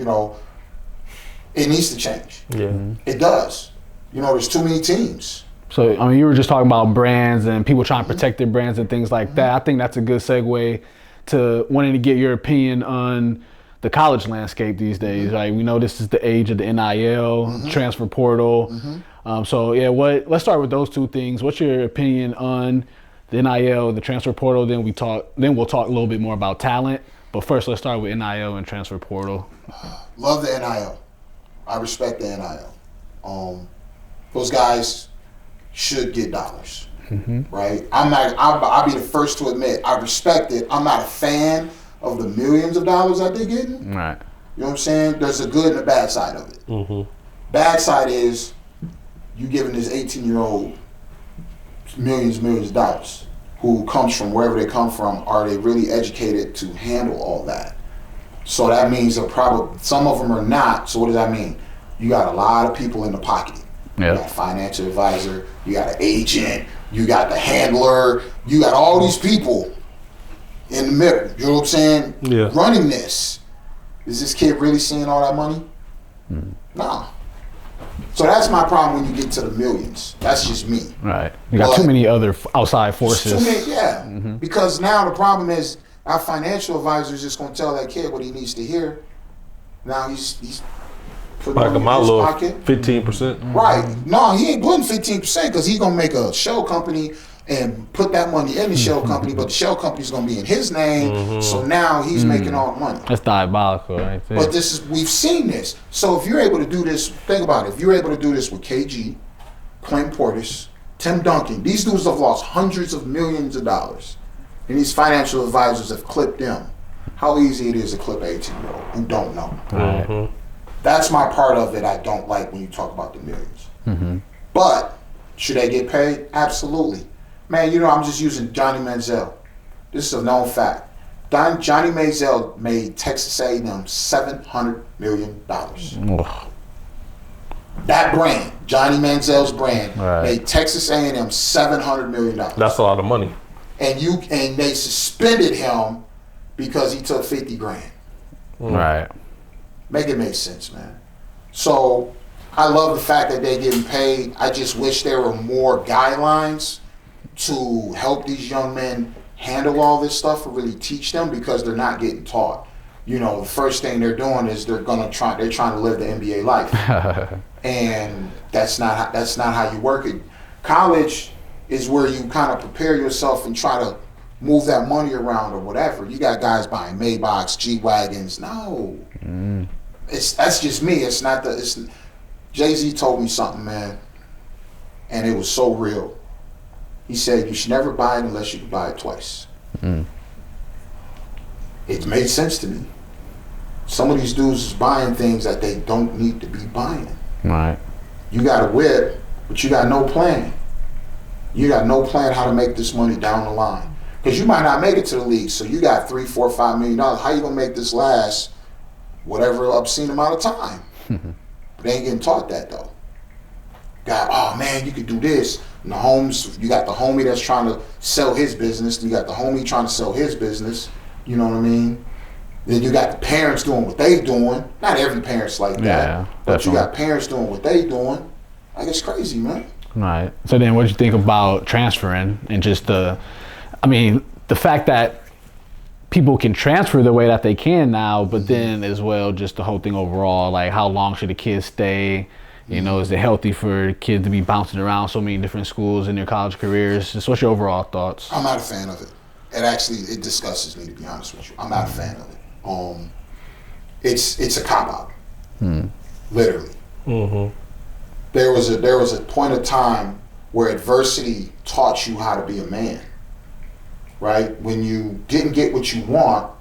It needs to change. Yeah. It does. You know, there's too many teams. So, I mean, you were just talking about brands and people trying to protect their brands and things like that. I think that's a good segue to wanting to get your opinion on the college landscape these days. Right? We know this is the age of the NIL, transfer portal. Let's start with those two things. What's your opinion on the NIL, the transfer portal. Then we'll talk a little bit more about talent. But first, let's start with NIL and transfer portal. Love the NIL. I respect the NIL. Those guys should get dollars, right? I'll be the first to admit I respect it. I'm not a fan of the millions of dollars that they're getting. Right. You know what I'm saying? There's a good and a bad side of it. Bad side is you giving this 18-year-old millions of dollars who comes from wherever they come from. Are they really educated to handle all that? So that means they're probably, some of them are not. So what does that mean? You got a lot of people in the pocket. You got a financial advisor, you got an agent, you got the handler, you got all these people in the middle. You know what I'm saying? Yeah. Running this. Is this kid really seeing all that money? Nah. So that's my problem when you get to the millions. That's just me. Right. You got too many other outside forces. Too many, yeah. Because now the problem is our financial advisor is just going to tell that kid what he needs to hear. Now he's putting Like in my his little pocket. 15%. Right. No, he ain't putting 15% because he's going to make a shell company and put that money in the shell company, but the shell company's going to be in his name. So now he's making all the money. That's diabolical, right there. But we've seen this. So if you're able to do this, think about it. If you're able to do this with KG, Clem Portis, Tim Duncan, these dudes have lost hundreds of millions of dollars. And these financial advisors have clipped them. How easy it is to clip an 18-year-old who don't know. Right. That's my part of it I don't like when you talk about the millions. But should they get paid? Absolutely. Man, you know, I'm just using Johnny Manziel. This is a known fact. Johnny Manziel made Texas A&M $700 million. That brand, Johnny Manziel's brand, made Texas A&M $700 million. That's a lot of money. And they suspended him because he took 50 grand. Right. Make it make sense, man. So I love the fact that they're getting paid. I just wish there were more guidelines to help these young men handle all this stuff and really teach them, because they're not getting taught. You know, the first thing they're doing is they're trying to live the NBA life. And that's not how you work it. College is where you kind of prepare yourself and try to move that money around or whatever. You got guys buying Maybachs, G-Wagons. No. That's just me. It's not Jay-Z told me something, man, and it was so real. He said, you should never buy it unless you can buy it twice. It made sense to me. Some of these dudes is buying things that they don't need to be buying. Right. You got a whip, but you got no plan. You got no plan how to make this money down the line. Because you might not make it to the league, so you got $3, $4, $5 million. How you gonna make this last whatever obscene amount of time? They ain't getting taught that though. Oh man, you could do this. And you got the homie that's trying to sell his business. You got the homie trying to sell his business. You know what I mean? Then you got the parents doing what they doing. Not every parent's like that. Yeah, but you got parents doing what they doing. Like, it's crazy, man. Right. So then what do you think about transferring and just the fact that people can transfer the way that they can now, but then as well, just the whole thing overall, like how long should the kids stay? You know, is it healthy for kids to be bouncing around so many different schools in their college careers? Just what's your overall thoughts? I'm not a fan of it. It disgusts me, to be honest with you. I'm not a fan of it. It's a cop-out. Literally. There was a point of time where adversity taught you how to be a man. Right? When you didn't get what you want,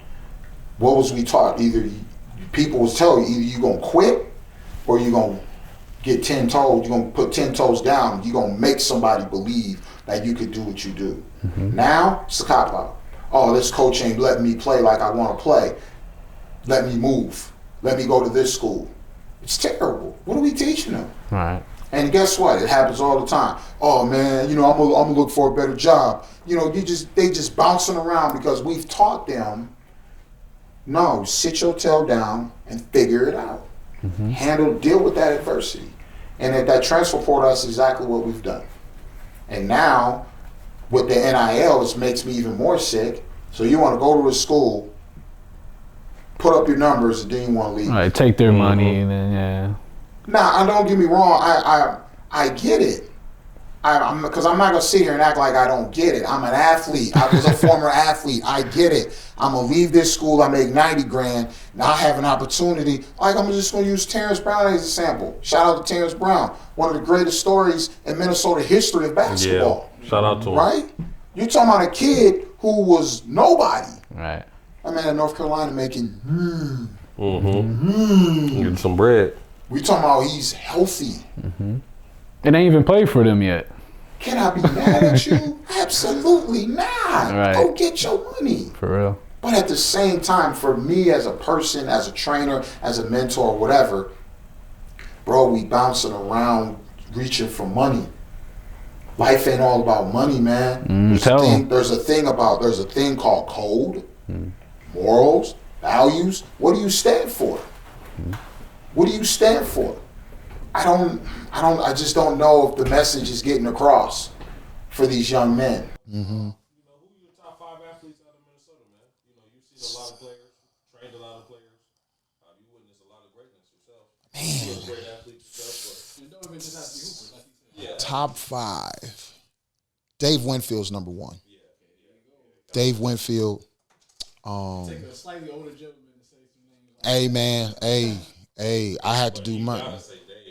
what was we taught? People was telling you, either you gonna quit or you gonna get 10 toes, you're gonna put 10 toes down, you're gonna make somebody believe that you could do what you do. Now, it's a cop-out. Oh, this coach ain't letting me play like I wanna play. Let me move. Let me go to this school. It's terrible. What are we teaching them? Right. And guess what? It happens all the time. Oh man, you know, I'm gonna look for a better job. You know, they just bouncing around because we've taught them, no, sit your tail down and figure it out. Deal with that adversity. And that transfer portal, that's exactly what we've done. And now, with the NIL, it makes me even more sick. So you want to go to a school, put up your numbers, and then you want to leave. All right, take their money and then, yeah. Now, don't get me wrong, I get it. Because I'm not gonna sit here and act like I don't get it. I'm an athlete. I was a former athlete. I get it. I'm gonna leave this school. I make 90 grand. Now I have an opportunity. Like, I'm just gonna use Terrence Brown as a sample. Shout out to Terrence Brown, one of the greatest stories in Minnesota history of basketball. Yeah. Shout out to him. Right? You're talking about a kid who was nobody. Right. I mean, in North Carolina making Getting some bread. We talking about he's healthy. It ain't even played for them yet. Can I be mad at you? Absolutely not. Right. Go get your money. For real. But at the same time, for me as a person, as a trainer, as a mentor, whatever, bro, we bouncing around reaching for money. Life ain't all about money, man. There's a thing called code, morals, values. What do you stand for? What do you stand for? I just don't know if the message is getting across for these young men. Who are your top 5 athletes out of Minnesota, man? You've seen a lot of players, trained a lot of players. You witnessed a lot of greatness yourself. Man. You're a great athlete yourself, but you don't even just have to be hoopers, like you said. Top 5. Dave Winfield's number 1. Dave Winfield. Take a slightly older gentleman to say some names. Hey, man. Hey, I had to do mine.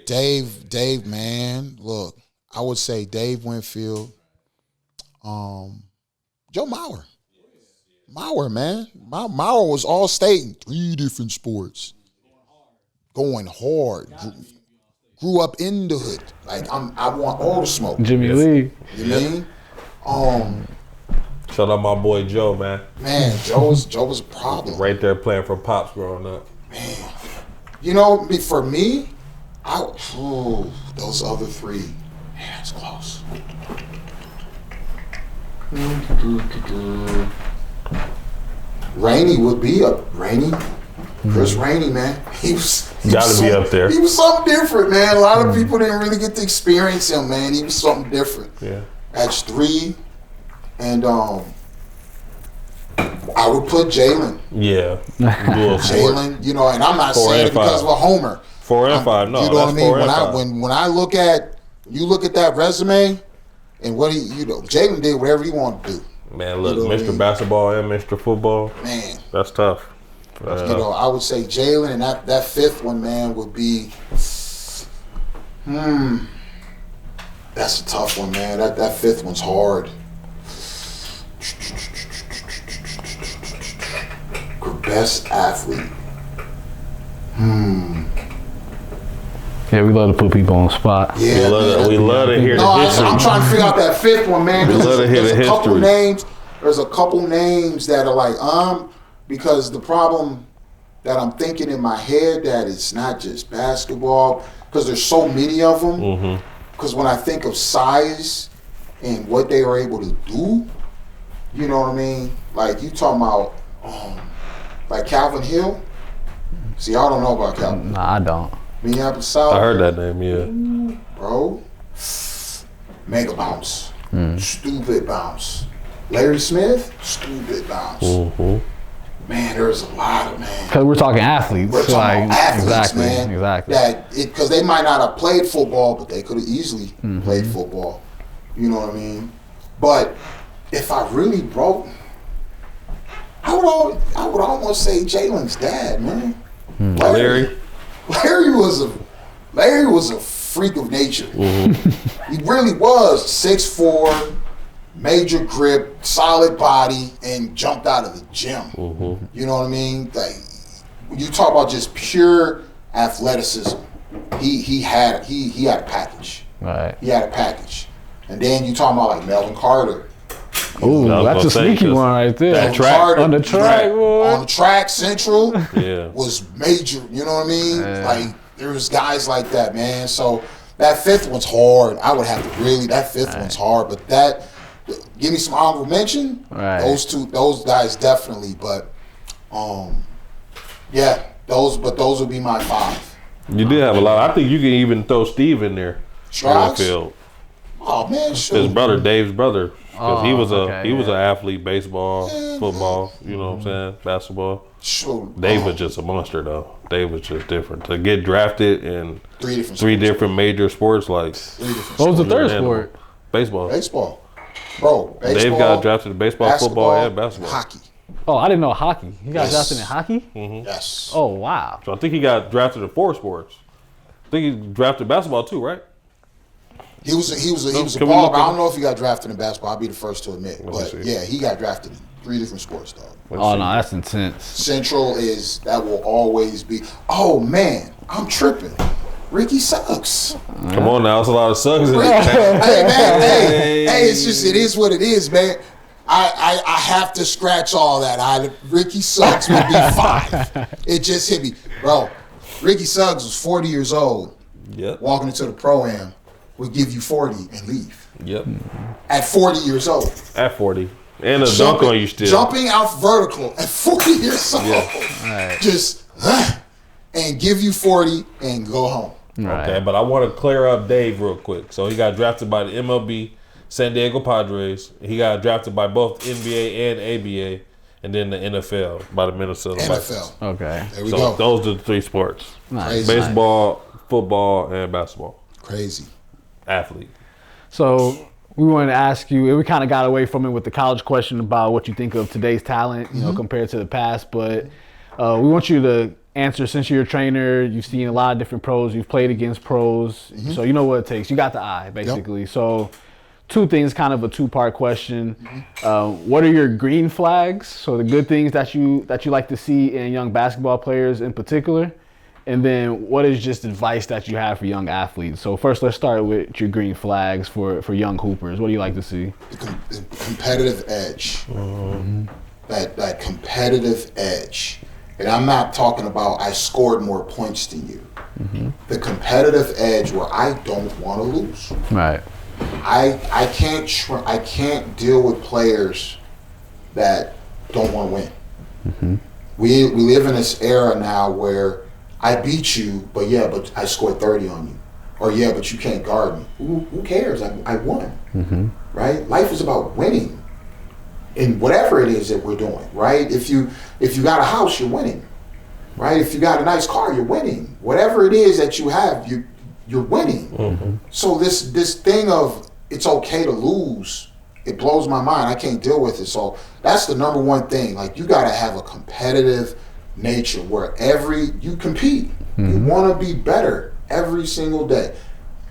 Dave, man. Look, I would say Dave Winfield. Joe Mauer. Mauer, man. Mauer was all state in 3 different sports. Going hard. Grew up in the hood. Like, I want all the smoke. Jimmy Lee. You mean? Shout out my boy Joe, man. Man, Joe was a problem. Right there playing for Pops growing up. Man. You know, for me, those other 3, man, that's close. Rainey would be up. Chris Rainey, man. He was Gotta be up there. He was something different, man. A lot of people didn't really get to experience him, man. He was something different. Yeah. That's 3. And I would put Jalen. Yeah. Jalen, and I'm not saying it because of a homer. 4 and 5, no. You know what I mean? 4 and 5. When I look at that resume and what Jalen did whatever he wanted to do. Man, look, Mr. Basketball and Mr. Football. Man. That's tough. I would say Jalen, and that 5th one, man, would be that's a tough one, man. That 5th one's hard. Best athlete. Yeah, we love to put people on the spot. Yeah, we love to hear the history. I'm trying to figure out that 5th one, man. We love to hear the history. There's a couple names that are like, because the problem that I'm thinking in my head that it's not just basketball, because there's so many of them. Because when I think of size and what they are able to do, you know what I mean? Like, you talking about, like Calvin Hill. See, I don't know about Calvin. Nah, I don't. Minneapolis South. I heard that name, yeah. Bro, mega bounce. Stupid bounce. Larry Smith, stupid bounce. Man, there's a lot of, man. Because we're talking athletes. We're talking about athletes, exactly, man. Exactly. Because they might not have played football, but they could have easily played football. You know what I mean? But if I really broke, I would almost say Jalen's dad, man. Larry was a freak of nature. He really was. 6'4", major grip, solid body, and jumped out of the gym. You know what I mean? Like, when you talk about just pure athleticism, he had a package. Right. He had a package. And then you talking about like Melvin Carter. Ooh, that's a sneaky one right there. That track. On the track, boy. On the track, Central Yeah. was major. You know what I mean? Like, there was guys like that, man. So that 5th one's hard. I would have to that 5th one's hard. But give me some honorable mention. Right. Those guys definitely. But those would be my 5. You did have a lot. I think you can even throw Steve in there. Strauss? Oh man, sure. His brother, Dave's brother. Because he was okay, an athlete, baseball, football, you know what I'm saying, basketball. Sure. Dave was just a monster though. Dave was just different. To get drafted in 3 different three different major sports, like sports. What was the third Animal. sport? Baseball. Baseball. Bro, baseball. Dave got drafted in baseball, football, and basketball. Hockey. Oh, I didn't know hockey. He got Yes. drafted in hockey? Yes. Oh, wow. So I think he got drafted in 4 sports. I think he drafted basketball too, right? He was a Can we baller, look but I at don't know if he got drafted in basketball. I'll be the first to admit. me But see. yeah, he got drafted in 3 different sports, dog. Oh, no, that's intense. Central that will always be. Oh man, I'm tripping. Ricky sucks. Come on now, there's a lot of sucks in Hey there. man, hey, it's just it is what it is, man. I have to scratch all that. Ricky Suggs would be 5. It just hit me, bro. Ricky Suggs was 40 years old. Yep. Walking into the pro-am would give you 40 and leave. Yep. At 40 years old. At 40. And a dunk on you still. Jumping out vertical at 40 years old. Yeah. Just and give you 40 and go home. Right. Okay, but I want to clear up Dave real quick. So he got drafted by the MLB, San Diego Padres. He got drafted by both NBA and ABA, and then the NFL by the Minnesota Vikings. NFL. Okay. There we So go. those are the 3 sports: Nice. Crazy. baseball, football, and basketball. Crazy. Athlete. So we wanted to ask you, and we kind of got away from it with the college question about what you think of today's talent, you know, compared to the past. But we want you to answer, since you're a trainer, you've seen a lot of different pros, you've played against pros, so you know what it takes. You got the eye, basically. So 2 things, kind of a 2-part question. What are your green flags? So the good things that you like to see in young basketball players in particular. And then what is just advice that you have for young athletes? So first, let's start with your green flags for young hoopers. What do you like to see? The competitive edge. That competitive edge. And I'm not talking about I scored more points than you. The competitive edge where I don't want to lose. Right. I can't deal with players that don't want to win. We live in this era now where I beat you, but I scored 30 on you. Or but you can't guard me. Who cares? I won. Right? Life is about winning. In whatever it is that we're doing, right? If you got a house, you're winning. Right? If you got a nice car, you're winning. Whatever it is that you have, you're winning. So this thing of it's okay to lose, it blows my mind. I can't deal with it. So that's the number one thing. Like, you gotta have a competitive nature where you compete. You want to be better every single day.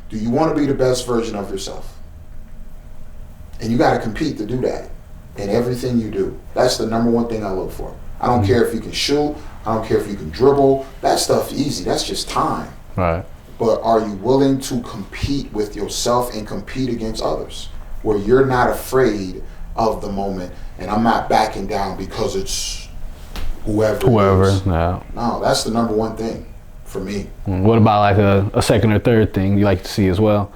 Do you want to be the best version of yourself? And you got to compete to do that in everything you do. That's the number one thing I look for. I don't care if you can shoot. I don't care if you can dribble. That stuff easy. That's just time. Right. But are you willing to compete with yourself and compete against others where you're not afraid of the moment and I'm not backing down because it's whoever it is. Yeah. No, that's the number one thing for me. What about like a second or third thing you like to see as well?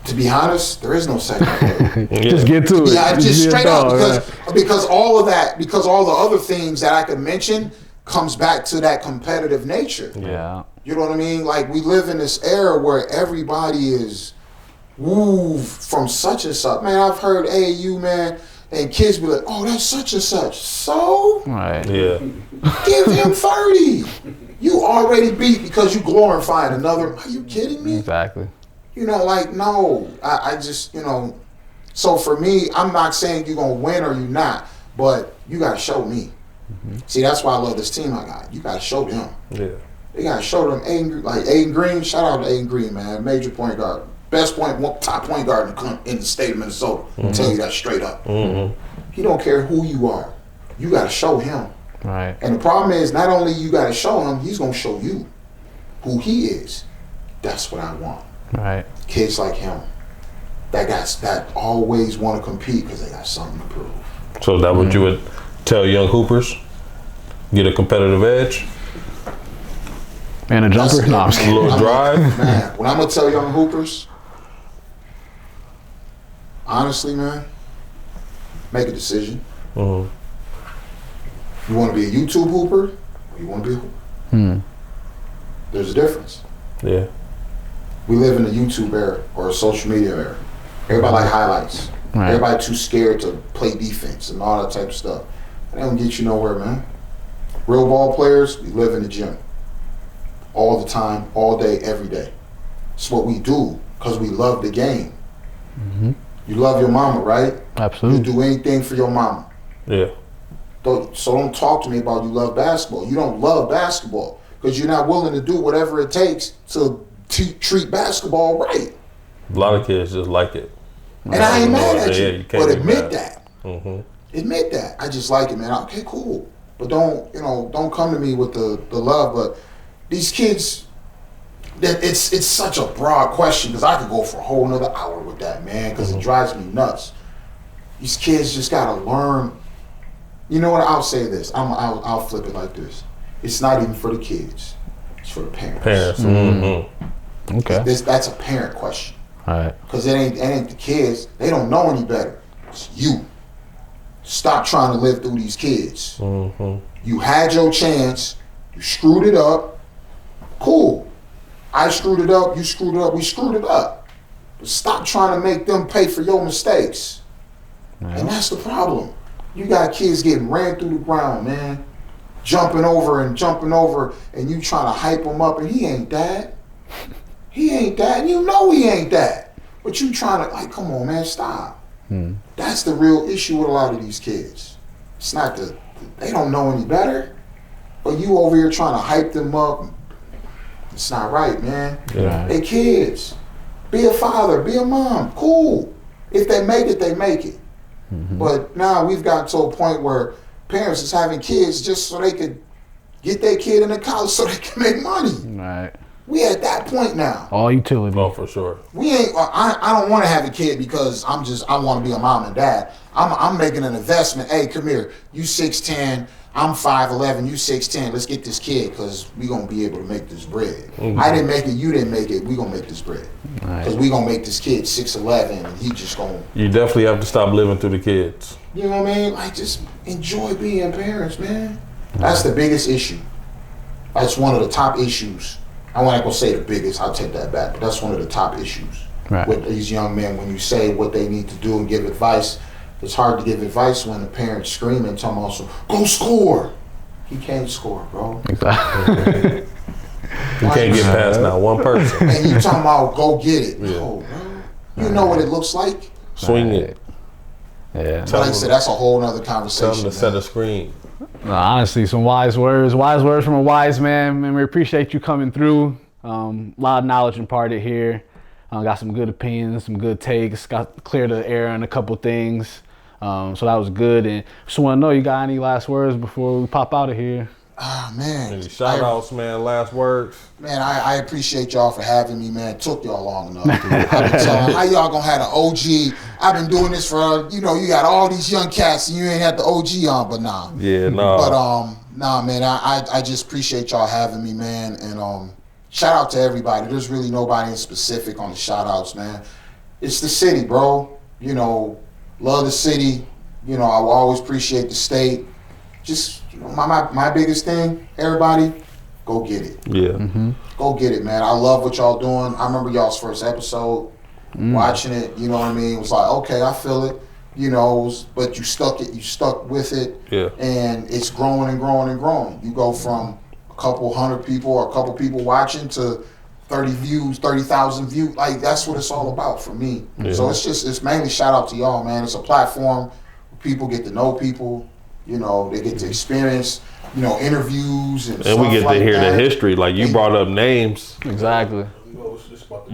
To be honest, there is no second or third. Just get to it. Yeah, just be a straight dog, up right? because all of that, because all the other things that I could mention comes back to that competitive nature. Yeah. You know what I mean? Like, we live in this era where everybody is woo from such and such. Man, I've heard AAU, man, and kids be like, oh, that's such and such. So? Right. Yeah. Give him 30. You already beat because you glorifying another. Are you kidding me? Exactly. You know, like, no. I just, so for me, I'm not saying you're going to win or you're not, but you got to show me. See, that's why I love this team I got. You got to show them. Yeah. They got to show them. Aiden Green, shout out to Aiden Green, man. Major point guard. Best top point guard in the state of Minnesota. I'll tell you that straight up. He don't care who you are. You got to show him. Right. And the problem is, not only you got to show him, he's going to show you who he is. That's what I want. Right. Kids like him that always want to compete because they got something to prove. So is that what you would tell young hoopers? Get a competitive edge? And a jumper? No, I'm just A kidding. little drive? Man, what I'm going to tell young hoopers, honestly, man, make a decision. You want to be a YouTube hooper or you want to be a hooper? There's a difference. Yeah. We live in a YouTube era or a social media era. Everybody like highlights. Right. Everybody too scared to play defense and all that type of stuff. That don't get you nowhere, man. Real ball players, we live in the gym. All the time, all day, every day. It's what we do because we love the game. You love your mama, right? Absolutely. You do anything for your mama. Yeah. So don't talk to me about you love basketball. You don't love basketball because you're not willing to do whatever it takes to treat basketball right. A lot of kids just like it. And I ain't mad at you, you can't but be admit mad. that. Mm-hmm. Admit that. I just like it, man. Okay, cool. But don't come to me with the love. But these kids, that it's such a broad question because I could go for a whole nother hour with that, man, because it drives me nuts. These kids just gotta learn. You know what? I'll say this. I'll flip it like this. It's not even for the kids. It's for the parents. Parents. Mm-hmm. Okay. That's a parent question. All right. Because it ain't the kids. They don't know any better. It's you. Stop trying to live through these kids. Mm-hmm. You had your chance. You screwed it up. Cool. I screwed it up. You screwed it up. We screwed it up. But stop trying to make them pay for your mistakes. Yeah. And that's the problem. You got kids getting ran through the ground, man. Jumping over, and you trying to hype him up, and he ain't that. He ain't that, and you know he ain't that. But you trying to, like, come on, man, stop. That's the real issue with a lot of these kids. It's not they don't know any better, but you over here trying to hype them up. It's not right, man. Yeah. They kids. Be a father, be a mom, cool. If they make it, they make it. But now we've gotten to a point where parents is having kids just so they could get their kid into college so they can make money. Right. We at that point now. All utility. Oh, for sure. We ain't. I don't want to have a kid because I want to be a mom and dad. I'm making an investment. Hey, come here. You 6'10". I'm 5'11". You 6'10". Let's get this kid because we gonna be able to make this bread. I didn't make it. You didn't make it. We gonna make this bread because we gonna make this kid 6'11", and he just gonna. You definitely have to stop living through the kids. You know what I mean? Like, just enjoy being parents, man. That's the biggest issue. That's one of the top issues. I wasn't gonna say the biggest. I'll take that back. But that's one of the top issues with these young men. When you say what they need to do and give advice, it's hard to give advice when the parent's screaming, telling them also, go score. He can't score, bro. Exactly. You can't get past now one person. And you talking about go get it. Yeah. No, bro. You know what it looks like. Swing it. Yeah. But like I said, that's a whole nother Tell conversation. them to set man. a screen. No, honestly, some wise words from a wise man. And we appreciate you coming through. A lot of knowledge imparted here. Got some good opinions, some good takes. Got clear the air on a couple things. So that was good. And just want to know, you got any last words before we pop out of here? Ah, man. Any shout outs, man, last words. Man, I appreciate y'all for having me, man. It took y'all long enough. I've been telling how y'all gonna have an OG. I've been doing this for, you got all these young cats and you ain't had the OG on, but nah. Yeah, no. But nah, man, I just appreciate y'all having me, man. And shout out to everybody. There's really nobody in specific on the shout outs, man. It's the city, bro. Love the city. I will always appreciate the state. Just my biggest thing, everybody, go get it. Yeah. Go get it, man. I love what y'all doing. I remember y'all's first episode, watching it, you know what I mean? It was like, okay, I feel it, but you stuck with it. Yeah. And it's growing and growing and growing. You go from a couple hundred people or a couple people watching to 30,000 views. Like, that's what it's all about for me. Yeah. So it's mainly shout out to y'all, man. It's a platform where people get to know people, they get to experience, interviews and stuff And we get like to hear that. the history. Like, you brought up names. Exactly.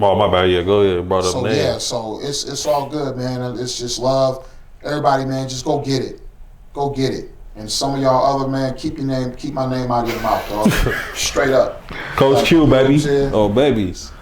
Oh, my bad. Yeah, go ahead. Brought up So names. yeah, so it's all good, man. It's just love. Everybody, man, just go get it. Go get it. And some of y'all other, man, keep my name out of your mouth, dog. Straight up. Coach Like, Q, you know what I'm baby. saying? Oh, babies.